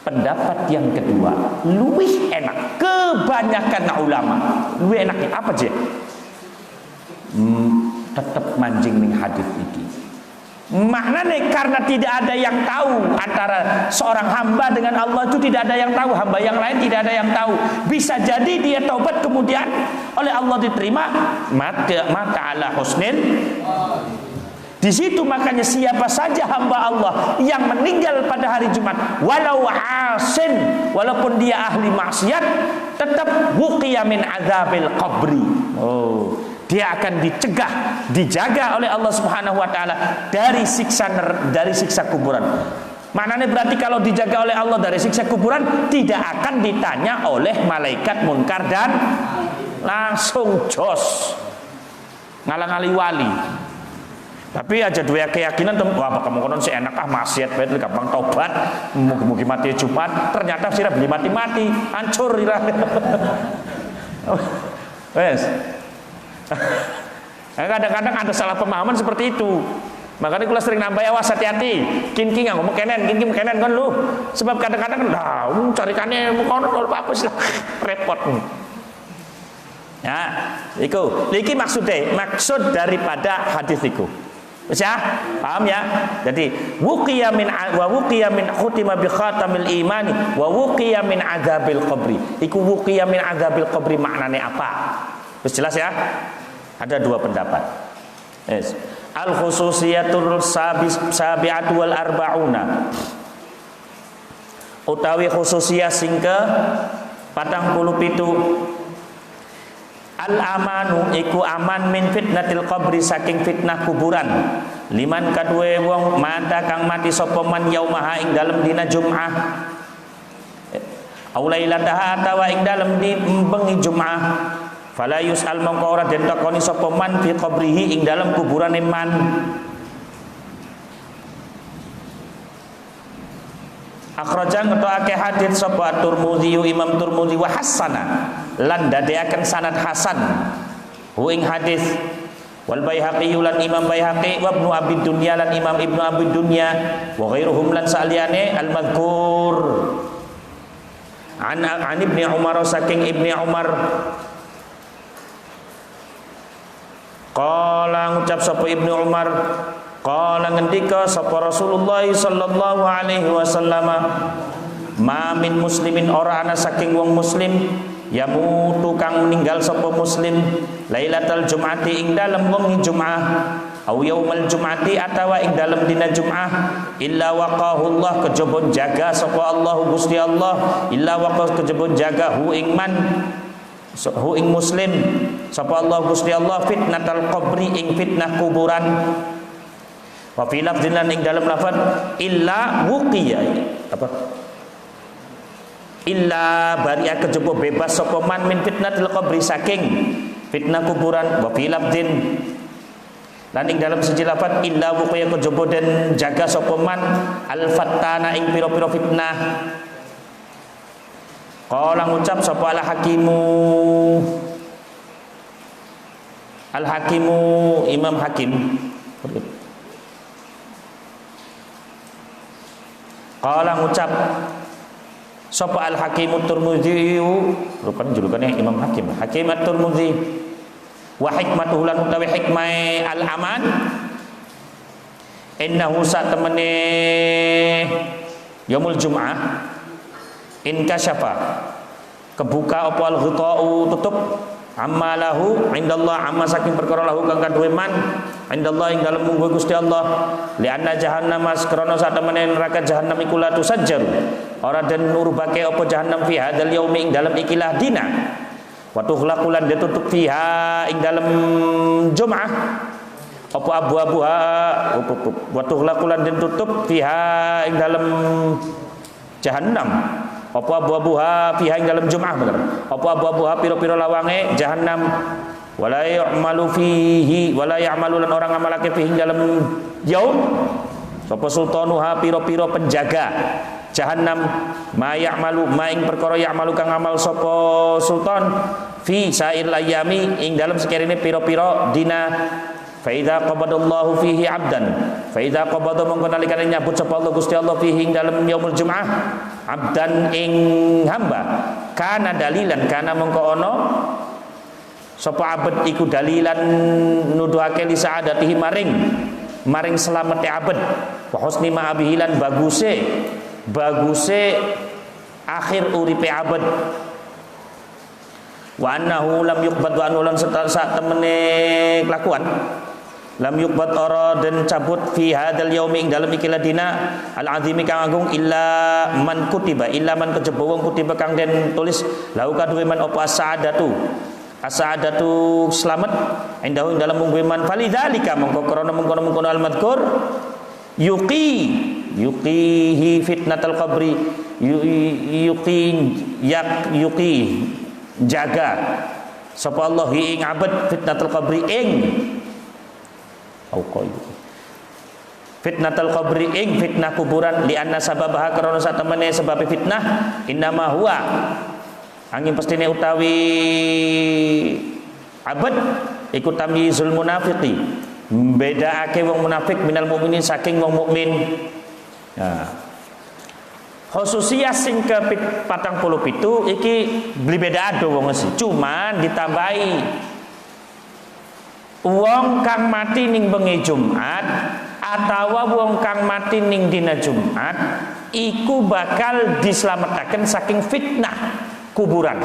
Pendapat yang kedua, luwih enak. Kebanyakan ulama, luwih enaknya apa aja? Tetap manjing ning hadis iki. Maknanya karena tidak ada yang tahu antara seorang hamba dengan Allah itu, tidak ada yang tahu, hamba yang lain tidak ada yang tahu. Bisa jadi dia taubat kemudian oleh Allah diterima, maka ala husnil. Di situ makanya siapa saja hamba Allah yang meninggal pada hari Jumat, walau asin, walaupun dia ahli maksiat, tetap wuqiya min azabil qabri. Dia akan dicegah, dijaga oleh Allah Subhanahu wa taala dari siksa kuburan. Maknanya berarti kalau dijaga oleh Allah dari siksa kuburan, tidak akan ditanya oleh malaikat munkar dan langsung jos ngalang-ali wali. Tapi aja dua keyakinan, wah kamu konon si enak maksiat bae gampang tobat, mugi-mugi mati Jumat, ternyata sira beli mati-mati, hancur ira. Wes. Kadang-kadang ada salah pemahaman seperti itu. Makanya kalau sering nambah awas hati-hati. Kin ngomong kenen kan lu. Sebab kadang-kadang carikannya kono apa sih repot. Ya, iki maksud daripada hadis iku. Ya, paham ya? Jadi wuqiya min khutima bi khatamil imani wa wuqiya min adzabil qabri. Iku wuqiya min adzabil qabri maknanya apa? Terus jelas ya? Ada dua pendapat. Yes. Al khususiyatul sabi'atu wal arba'una. Utawi khususiyah sing ke 47. Al amanu iku aman min fitnatil qabri saking fitnah kuburan. Liman kadue wong mata kang mati sapa man yaumaha ing dalem dina Jumat. Aulailataha atawa ing dalem di bengi Jumat. Fala yus'al mongko ora den takoni sapa man fi qabrihi ing dalem kuburane man. Akhrajan ngetokake hadits sapa Tirmidzi Imam Tirmidzi wa hasana lan dadeaken sanad hasan hu ing hadis wal Baihaqi lan Imam Baihaqi wa Ibnu Abi Dunya lan Imam Ibnu Abi Dunya wa ghairuhum lan saliyane al mazkur an Ibnu Umar saking Ibnu Umar qala ngucap sapa Ibnu Umar qala ngendika sapa Rasulullah sallallahu alaihi wasallam ma min muslimin ora ana saking wong muslim yamutu kang meninggal sapa muslim lailatul jum'ati ing dalem wengi Jumat au yaumal jum'ati atawa ing dalem dina Jumat illa waqahu Allah kejaba jaga sapa Allah Gusti Allah illa waqahu kejaba jaga hu ing man hu ing muslim sapa Allah Gusti Allah fitnatal qabri ing fitnah kuburan. Wa fi lafdzin lan ing dalam lafaz illa wuqiya apa illa bari'a kejaba bebas sapa man min fitnatil qabri saking fitnah kuburan. Wa fi lafdzin lan ing dalam siji lafaz illa wuqiya kejaba den jaga sapa man al fattana ing pira-pira fitnah. Qala ngucap sapa al hakimu Imam Hakim qala ngucap sapa al hakimu Tirmidzi rupane julukannya Imam Hakim Hakim at-Tirmidzi wa hikmatuhu lan utawi hikmah al aman innahu satamane yaumul jum'ah in kasyafa kebuka apa al-ghita'u tutup amma lahu indallah amma saking perkara lahu kang kaduwe man indallah ing dalem munggu Gusti Allah li anna jahannam askrana satemene neraka jahannam iku la tusajjar ora den nurubake apa jahannam fi hadzal yaumi ing dalem ikilah dina wa tughlaqulan ditutup fiha ing dalem Jumat apa abu-abuha wa tughlaqulan ditutup fiha ing dalem jahannam apa abu-abuha fiha ing dalam Jumat bener apa abu-abuha pira-pira lawange jahannam wala ya'malu fihi wala ya'malu lan orang ngamalake fihi dalam yaum sapa sultanuha pira-pira penjaga jahannam ma ya'malu ma ing perkara ya'malu kang ngamal sapa sultan fi sair layami ing dalam sekirane pira-pira dina fa idza qabadallahu fihi 'abdan fa idza qabada mongko nalikane nyabut sapa Allah Gusti Allah fihi ing dalem yaumul Jumat 'abdan ing hamba kana dalilan kana mongko ana sapa abad iku dalilan nuduhake li sa'adatihi maring maring selamat abad wa husni ma'abihilan baguse akhir uripe abad wa annahu lam yuqbad wa anulan saat temene kelakuan lam yuqbad ora dan cabut fi hadzal yaumi ing dalem ikilah dina al azimi kang agung illa man kutiba illa man kejaba wong kutiba kang den tulis lahu kaduwe man apa as-sa'adatu selamat indahu ing dalem mungguhe man falidzalika mongko krana mengkono al madkur yuqihi fitnatul qabri yuqi jaga sapa Allah ing abad fitnatul qabri ing fitnatul qabri ing fitnah kuburan li anna sababaha karena satemene sebab fitnah innama huwa angin pestine utawi abad iku tamyizul munafiqi bedakake wong munafik minal mukminin saking wong mukmin. Nah, khususiyah sing ke 47 iki beli beda ado wong mesti cuman ditambahi wong kang mati ning bengi Jumat atawa wong kang mati ning dina Jumat iku bakal dislametaken saking fitnah kuburan.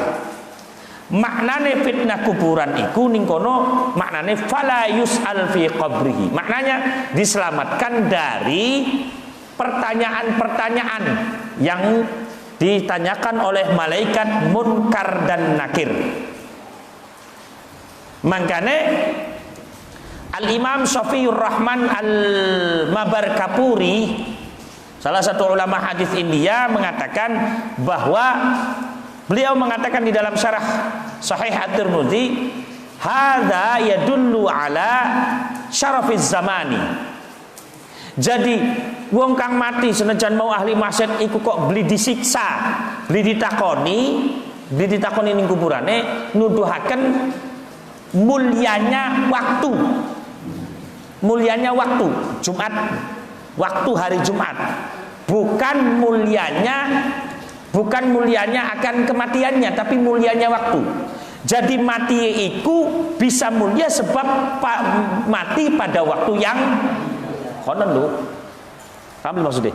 Maknane fitnah kuburan iku ning kono maknane fala yus'al fi qabrihi. Maknanya diselamatkan dari pertanyaan-pertanyaan yang ditanyakan oleh malaikat Munkar dan Nakir. Makanya Al-Imam Syafiur Rahman Al-Mabarkapuri, salah satu ulama hadis India, mengatakan bahwa beliau mengatakan di dalam syarah Sahih At-Tirmidzi, hadza yadullu ala syarafiz zamani. Jadi wong kang mati senajan mau ahli maksiat iku kok beli disiksa, beli ditakoni ning kuburane nuduhaken mulyanya waktu Jumat, waktu hari Jumat, bukan mulianya akan kematiannya, tapi mulianya waktu. Jadi mati iku bisa mulia sebab mati pada waktu yang konon lho. Paham maksudnya?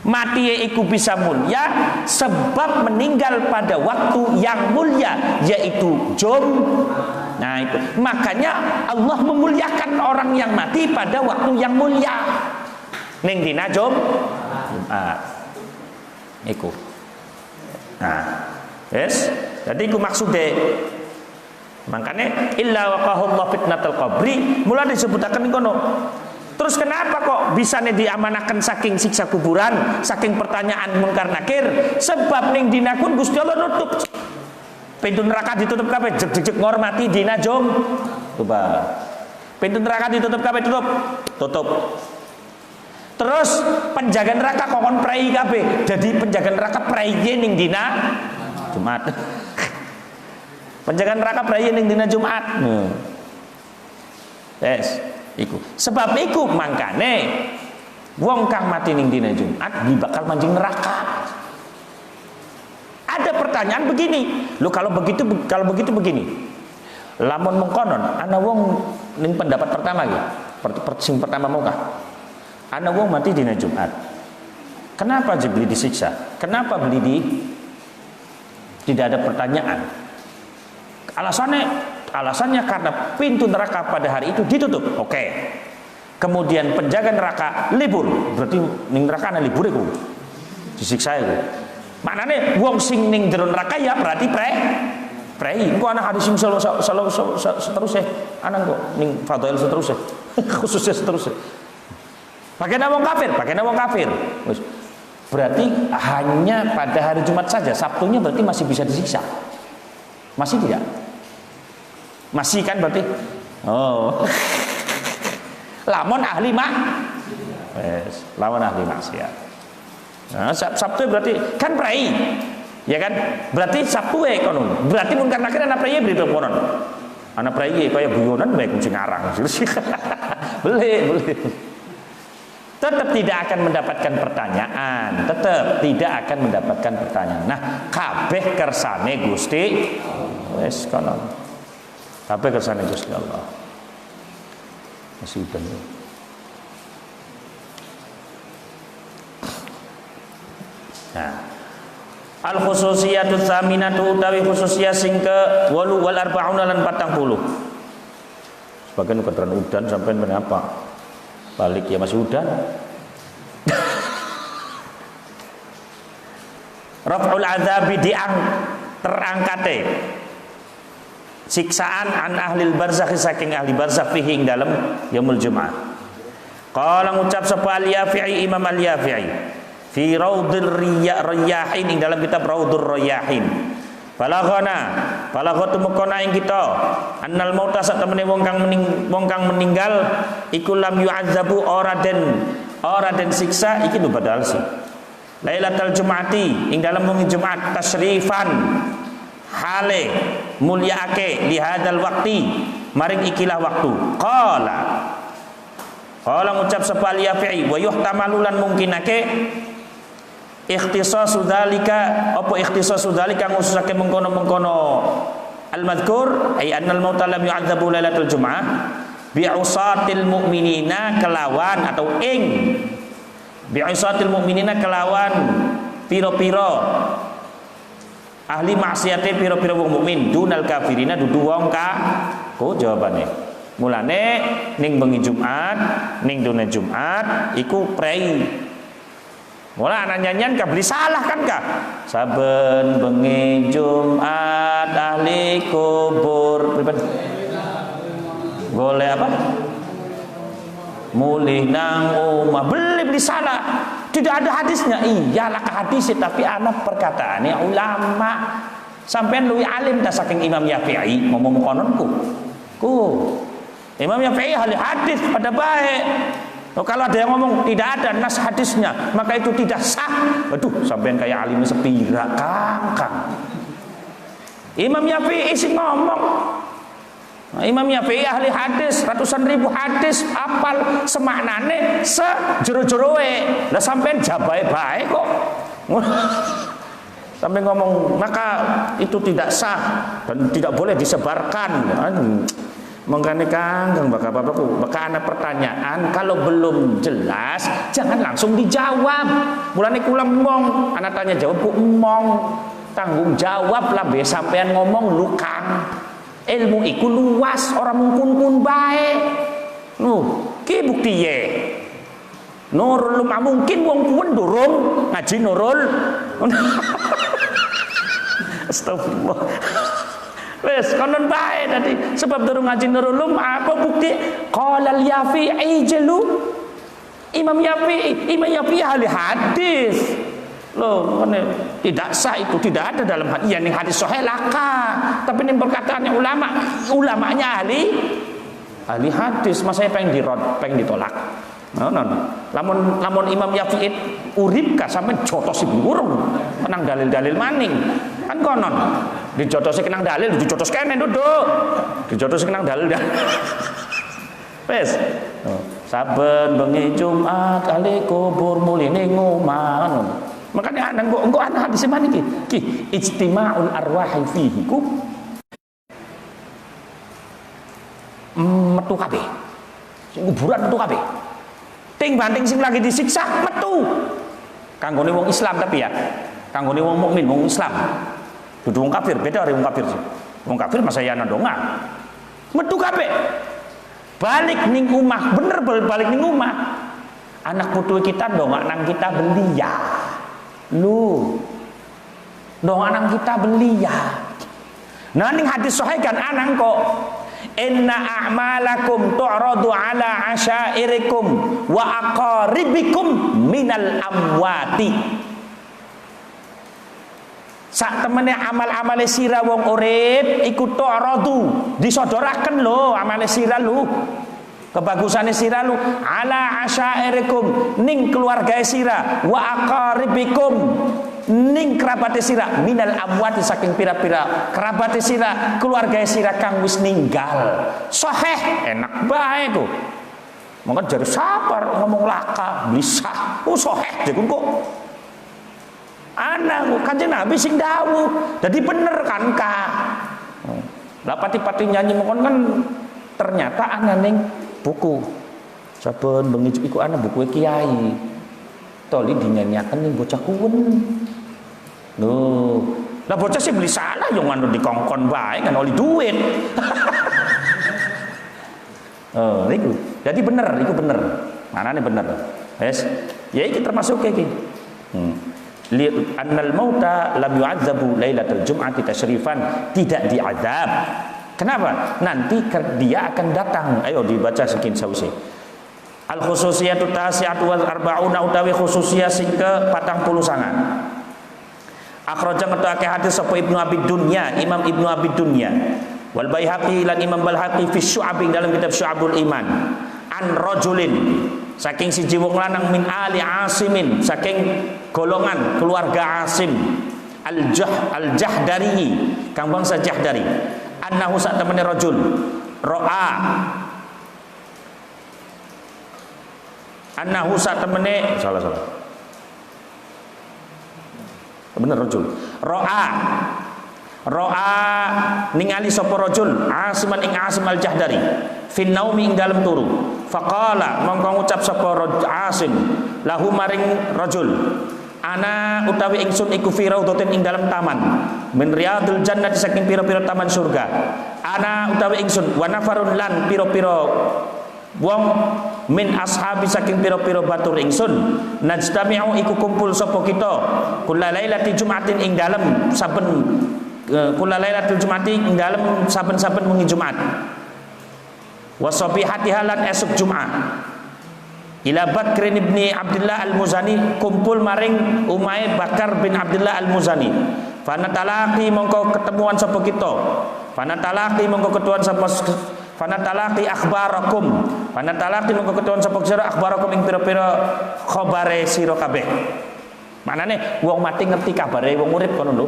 Mati iku bisa mulia sebab meninggal pada waktu yang mulia, yaitu Nah itu makanya Allah memuliakan orang yang mati pada waktu yang mulia. Ning dina Jumat. Iku. Nah, yes. Jadi iku maksude. Makanya illa waqahullahu fitnatul qabri, mulai disebutaken kono. Terus kenapa kok bisa diamanakan saking siksa kuburan, saking pertanyaan Munkar Nakir? Sebab ning dina kun Gusti Allah nutup. Pintu neraka ditutup kabeh, jek-jek ngormati dina coba. Pintu neraka ditutup kabeh, tutup. Terus penjaga neraka kokon prei kabeh. Jadi penjaga neraka prei ning dina Jumat. Penjaga neraka prei ning dina Jumat. Yes, iku. Sebab iku mangkane wong kang mati ning dina Jumat bakal manjing neraka. Ada pertanyaan begini, lo kalau begitu begini. Lamun mengkonon, ana wong ning pendapat pertama gitu. Sing pertama mau kah? Ana wong mati dina Jumat. Kenapa beli disiksa? Kenapa tidak ada pertanyaan? Alasannya karena pintu neraka pada hari itu ditutup. Oke. Kemudian penjaga neraka libur. Berarti ning neraka ana libur iku. Disiksa iku. Maknane wong sing ning jero neraka ya berarti prei. Engko ana hadis sing seterusnya. Ana kok ning fadail seterusnya. Khususnya seterusnya. Pakai wong kafir. Berarti hanya pada hari Jumat saja. Sabtunya berarti masih bisa disiksa. Masih tidak? Masih kan berarti? Oh. Lamun ahli maksiat. Nah, Sabtu berarti kan prei. Ya kan? Berarti Sabtu konon. Berarti Munkar Nakir ana prei berita konon. Ana prei kaya guyonan wae kucing ngarang. Boleh. Tetap tidak akan mendapatkan pertanyaan. Nah, kabeh kersane Gusti wis konon. Kabeh kersane Gusti Allah. Masih bener. Nah, al khususiyatu tsaminatu utawi khususiyah sing ke 8 wal 40 lan 40. Sebagian keteran udan sampai menapa? Balik ya masih udan. Raf'ul adzabi terangkate siksaan an ahlil barzakh saking ahli barzakh fihi ing dalem yaumul jumaah. Qala ngucap sapa al-Yafi'i Imam al-Yafi'i fi Raudhur Rayyahin ing dalam kitab Raudhur Rayyahin. Balaghatu mekona ing kita annal mauta sak temene wong kang meninggal iku lam yu'adzabu ora den siksa iki lho padahal sih. Lailatul Jum'ati ing dalam wengi Jumat tasyrifan hale mulyaake li hadzal waqti maring ikilah waktu. Qala ngucap sapa al-Yafi'i wa yuhtamalu lan mungkinake ikhtisasu dzalika apa ikhtisasu dzalika ngususake mengkono-mengkono al-madzkur ay annal mauta lam yu'adzabu lailatul Jum'ah bi'usatil mu'minina kelawan atau ing bi'isatil mu'minina kelawan piro-piro ahli maksiate piro-piro wong mukmin dunal kafirina dudu wong kok jawabane mulane ning bengi Jumat ning dina Jumat iku prei mula anak nyanyian ka beli salah kan kah saben bengi Jumat ahli kubur boleh apa mulih nang omah beli salah tidak ada hadisnya iyalah hadis tapi anak perkataannya ulama sampean luwi alim ta saking Imam Yafi'i ngomong kononku Imam Yafi'i ahli hadis pada baik. Kalau ada yang ngomong tidak ada nas hadisnya maka itu tidak sah. Aduh sampean kayak alim sepira kang Imam Yafi'i sing ngomong. Imam Yafi'i ahli hadis, ratusan ribu hadis, apal semaknane sejero-jeroe. Lah sampean jabae bae kok. Sampai ngomong maka itu tidak sah dan tidak boleh disebarkan. Mengkane Kang Bapak-bapakku, maka ana pertanyaan kalau belum jelas jangan langsung dijawab. Mulane kula mong, ana tanya jawab ku mong. Tanggung jawab lah be sampean ngomong lu Kang. Ilmu iku luas, orang mungkun bae. Ki bukti ye. Nurul mungkin wong kuwen durung ngaji nurul. Astagfirullah. Wes konon bae tadi sebab durung ngaji nurul apa bukti? Qala al-Yafi'i jalu. Imam Yafi'i ahli hadis. Loh, tidak sah itu, tidak ada dalam hadis. Yang hadis sahih laka. Tapi ini perkataannya ulamanya ahli hadis. Masa pengen ditolak. No. Lamun Imam Yafi'i urip ka sampean jotos ibu urung. Kenang dalil-dalil maning. Kan konon. Dijotosi kenang dalil, dijotos kene duduk. Dijotosi kenang dalil. Wes. Saben bengi Jumat ahli kubur muline ngomah. Makanya engko ana hadis mana ki ijtima'ul arwahi fihi ku metu kabeh. Sing kuburan metu kabeh. Ting banting sing lagi disiksa metu. Kanggone wong Islam tapi ya. Kanggone wong mukmin, wong Islam. Dudu wong kafir, beda dari wong kafir sih. Wong kafir masa ya ndonga. Metu kabeh. Balik ning omah, bener balik ning omah. Anak putu kita ndongak nang kita beli ya. Lu dong anak kita beli ya. Nah ning hadis sahih kan anang kok inna a'malakum tu'radu ala asyairikum wa aqaribikum minal amwati. Sak temene amal-amale sira wong urip iku tu'radu disodoraken lho amale sira lu. Kebagusane sira lu ala asyairikum ning keluarga sira wa aqaribikum ning kerabate sira minal amwati saking pira-pira kerabate sira keluarga sira kang wis ninggal. Sahih enak bae tuh. Monggo jare sabar ngomong laka bisa. Sahih dikun kok. Ana Kanjeng Nabi sing dawuh. Dadi bener kan ka. Lah pati-pati nyanyi mongkon kan ternyata ana ning buku saben bengi iku ana buku kiai Toli dinyanyiaken ning bocah kuwen. Lho, lah bocah sih beli salah yang anu dikongkon bae kan oli duit. Oh, niku. Jadi bener, iku bener. Manane bener. Wes, ya iki termasuk iki. Li annal mauta lam yu'adzabu lailatul jum'ati tasyrifan, tidak diazab. Kenapa? Nanti dia akan datang. Ayo dibaca sekin sausi. Al khususiyatu tasi'atu wal arba'una utawi khususiyah sing ke 49. Akhraja ngetake hadis sapa Ibnu Abi Dunya, Imam Ibnu Abi Dunya. Wal Baihaqi lan Imam Baihaqi fi Syu'ab dalam kitab Syu'abul Iman. An rajulin saking siji wong lanang min ali Asimin, saking golongan keluarga Asim al-Jahdari, kang bangsa Jahdari. Annahu sak temene rajul ro'a annahu sak temene salah bener rajul ro'a ningali sapa rajul Asiman ing Asim al-Jahdari fin naumi ing dalem turu faqala mongko ngucap sapa Asim lahu maring rajul ana utawi ingsun iku fi raudhatin ing dalam taman min riyadul jannati saking pira-pira taman surga. Ana utawi ingsun wa nafarun lan pira-pira wong min ashabi saking pira-pira batur ingsun najtami'u iku kumpul sapa kita kullalailati jumatin ing dalem saben kullailatul jumati ing dalem saben-saben wengi Jumat wa sabihatiha lan esuk Jumat ila Bakr ibni Abdullah al-Muzani kumpul maring umae Bakar bin Abdullah al-Muzani fanatalaqi mongko ketemuan sapa kita fanatalaqi mongko ketuan sapa fanatalaqi akhbarakum fanatalaqi mongko ketuan sapa sira akhbarakum ing pira-pira khabare sira kabeh manane wong mati ngerti kabare wong urip kono lho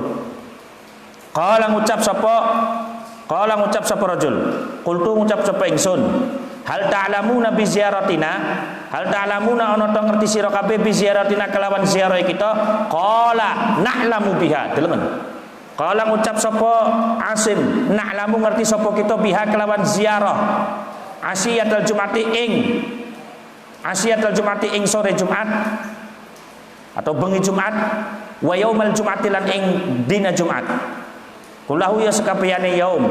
qala ngucap sapa rajul qultu ngucap sapa ingsun hal ta'lamuna bi ziyaratina hal ta'lamuna ana to ngerti sira kabeh bi ziyaratina kelawan ziarah kita qala na'lamu biha delemen qala ngucap sapa Asim na'lamu ngerti sapa kita biha kelawan ziarah asiyatul jumati ing sore Jumat atau bengi Jumat wa yaumal jumati lan ing dina Jumat kulahu ya sekabehane yaum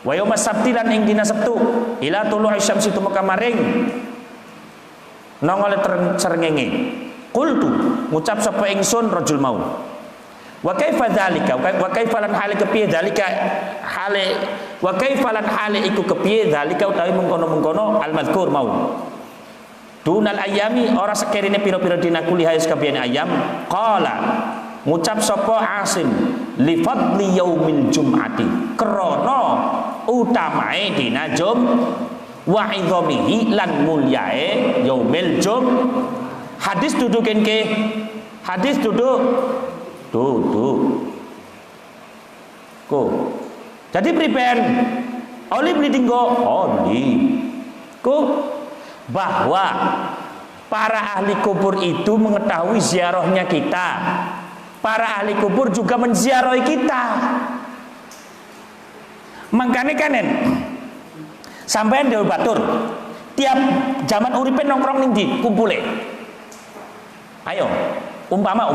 wa yaumas sabti lan ing dina Sabtu ila tulu'i syamsi tumeka maring nongole srengenge qultu ngucap sapa ingsun rajul mau wa kaifa dzalika wa kaifa lan hale kepiye dzalika hale wa kaifa lan hale iku kepiye dzalika utawi mengkono-mengkono al mazkur mau dunal ayami ora sekerine pira-pira dina kuliah sekabehane ayam qala ngucap sapa Asim li fadli yaumil jum'ati krana utamae dina Jum wa idhamihi lan mulyae yaumil jum hadis duduk kenke hadis duduk ko jadi priben oli beli tinggo oli ko bahwa para ahli kubur itu mengetahui ziarahnya kita. Para ahli kubur juga menziarahi kita. Mangkane kanen sampean dewe batur tiap zaman uripe nongkrong ning ndi kumpule. Ayo, umpama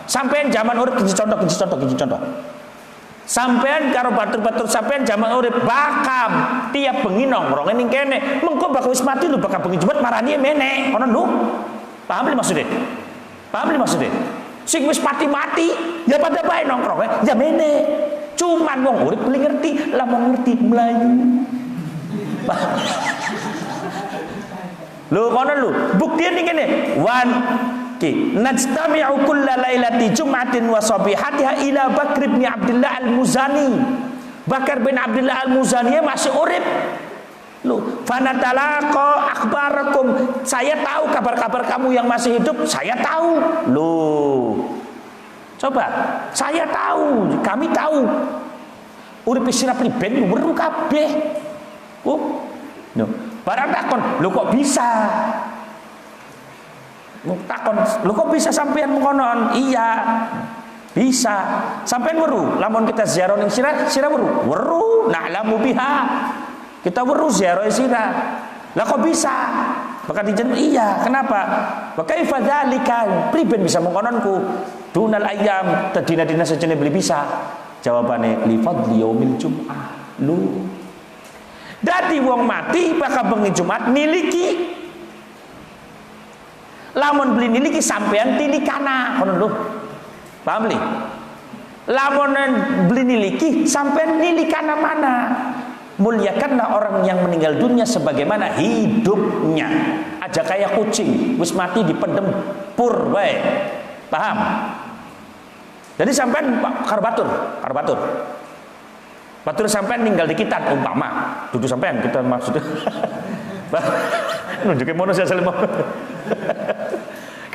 sampean zaman urip giji contoh. Sampean karo batur-batur sampean zaman urip bakam tiap bengi nongkrong ning kene. Mengko bakal wis mati lho bakal bengi Jumat marani meneh. Ono lho. Paham li maksudnya? Sing wis mati ya pada bae nongkrong ya mene. Cuman wong urip paling ngerti, lah mau ngerti Melayu. Lho kono lho, buktiane ngene. Wan ki najtami'u kulla lailati jum'atin wa sabihatiha ila Bakr bin Abdullah al-Muzani. Bakar bin Abdullah al-Muzani masih urip. Loh, fanatalaqa akhbarakum. Saya tahu kabar-kabar kamu yang masih hidup, saya tahu. Loh. Coba, saya tahu, kami tahu. Urip sira priben weruh kabeh. Oh. No. Barang takon, lho kok bisa? Takon, lho kok bisa sampean mengonon? Iya. Bisa. Sampean weruh, lamun kita ziarah ning sira weruh. Weruh, na'lamu biha. Kita weruh ziarah sira. Lah kok bisa? Maka dijen iya, kenapa? Wa kaifa dzalika? Priben bisa mengkononku dunal ayam tadina-dina sejene beli bisa. Jawabane li fadli yaumil jum'ah. Lu dadi wong mati bakal bengi Jumat niliki. Lamun beli niliki sampean tilikana kono lho. Paham li? Lamun beli niliki sampean nilikana mana? Muliakanlah orang yang meninggal dunia sebagaimana hidupnya. Aja kayak kucing wis mati dipendem pur wae. Paham? Jadi sampean karo batur. Batur sampean ninggal di kitan umpama. Dudu sampean kita maksudnya. Nunjuke mono saya salim.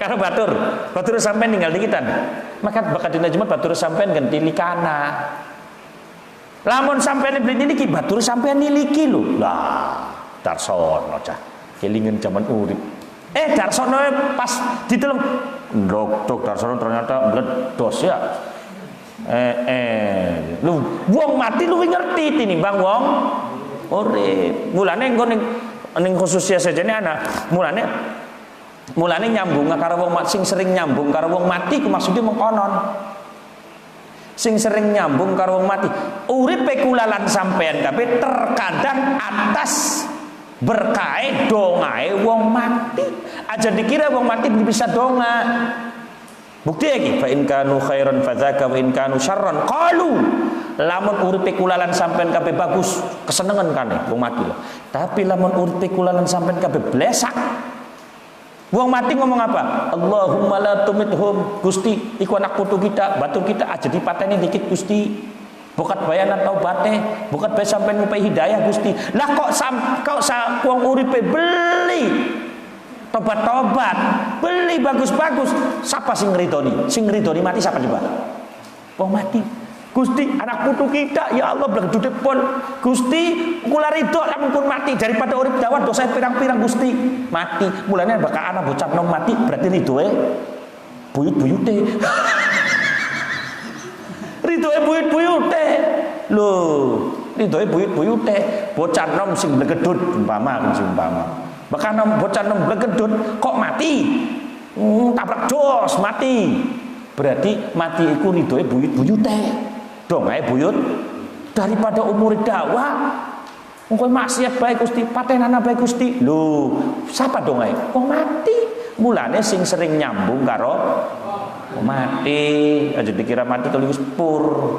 Karo batur sampean ninggal di kitan. Maka bakat dina Jumat batur sampean ganti likana. Lamun sampean beli niliki batur sampean niliki lho. Lah, darsono cah. Kelingan zaman urip. Darsono pas ditelem ndok darsono ternyata meledos ya. Lu wong mati lu ngerti tinimbang wong urip. Mulane engko ning khususnya sajane ana. Mulane nyambung karo wong mati, sing sering nyambung karo wong mati ku maksudnya mengkonon. Sing sering nyambung karo wong mati. Uripe kulalan sampean kabeh terkadang atas berkae dongae wong mati. Aja dikira wong mati bisa donga. Bukti lagi, fa in kanu khairan fadzaka wa in kanu syarran qalu. Lamun uripe kulalan sampean kabeh bagus, kesenengan kane wong mati lho. Tapi lamun uripe kulalan sampean kabeh blesak. Wong mati ngomong apa? Allahumma la tumithum. Gusti, iku anak putu kita, batu kita aja dipateni dikit Gusti. Bukat bayanan taubate, bukat bae sampean ngupai hidayah Gusti. Lah kok wong uripe beli tobat-tobat, beli bagus-bagus. Siapa sing ngridoni? Sing ngridoni mati siapa coba? Wong mati. Gusti, anak putu kita, ya Allah blegedhe pun. Gusti, kula ridho lamun pun mati daripada urip dawat dosa pirang-pirang Gusti. Mati. Mulane bakal anak bocah nom mati berarti ridhoe buyut-buyute. Ridhoe buyut-buyute. Lho, ridhoe buyut-buyute. Bocah nom sing blegedut umpama. Bahkan bocah nom blegedut kok mati? Tabrak dos mati. Berarti mati iku ridhoe buyut-buyute. Dongae buyut daripada umur dawa. Engko maksiat bae Gusti, patenana bae Gusti. Lho, siapa dongae? Wong mati. Mulane sing sering nyambung karo wong mati, aja dikira mati terus pur.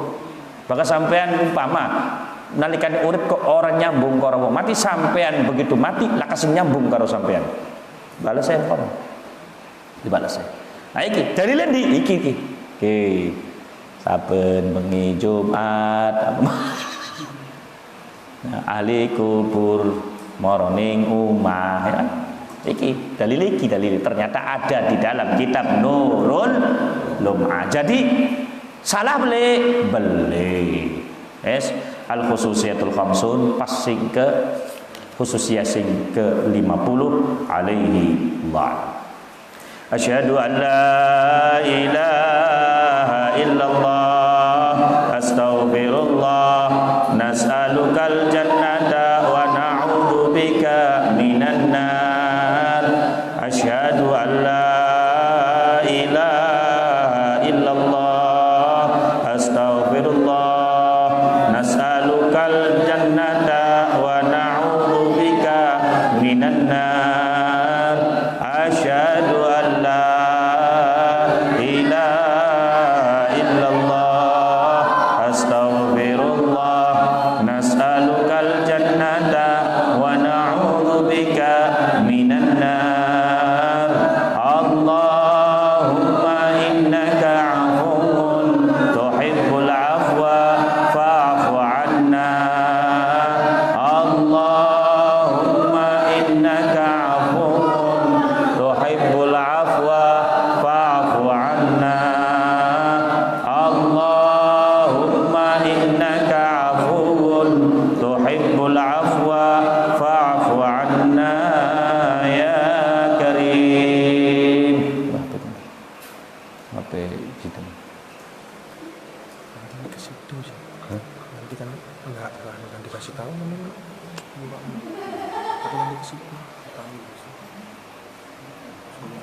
Maka sampean umpama nalikane urip kok orang nyambung karo wong mati, sampean begitu mati lakas nyambung karo sampean. Balas saya kono. Dibalas saya. Nah iki dalile ndi iki. Oke. Saben bengi Jumat ahli kubur moroning umah ya. Iki dalil ternyata ada di dalam kitab Nurul Lum'ah. Jadi salah beli es al khususiyatul khamsun pas sing ke khususiyah sing ke 50 alaihi wa asyhadu an la ilaha illallah astaghfirullah nas'alukal jannata wa na'udzu bika minan nar asyhadu an la ilaha illallah astaghfirullah nas'alukal jannata wa na'udzu bika minan nar asyhadu an la ilaha illallah astaghfirullah nas'alukal jannata wa na'udzu bika minan nar Allahumma innaka 'afuwwun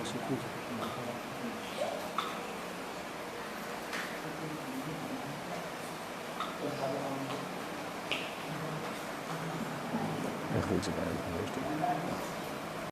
situ. Ya,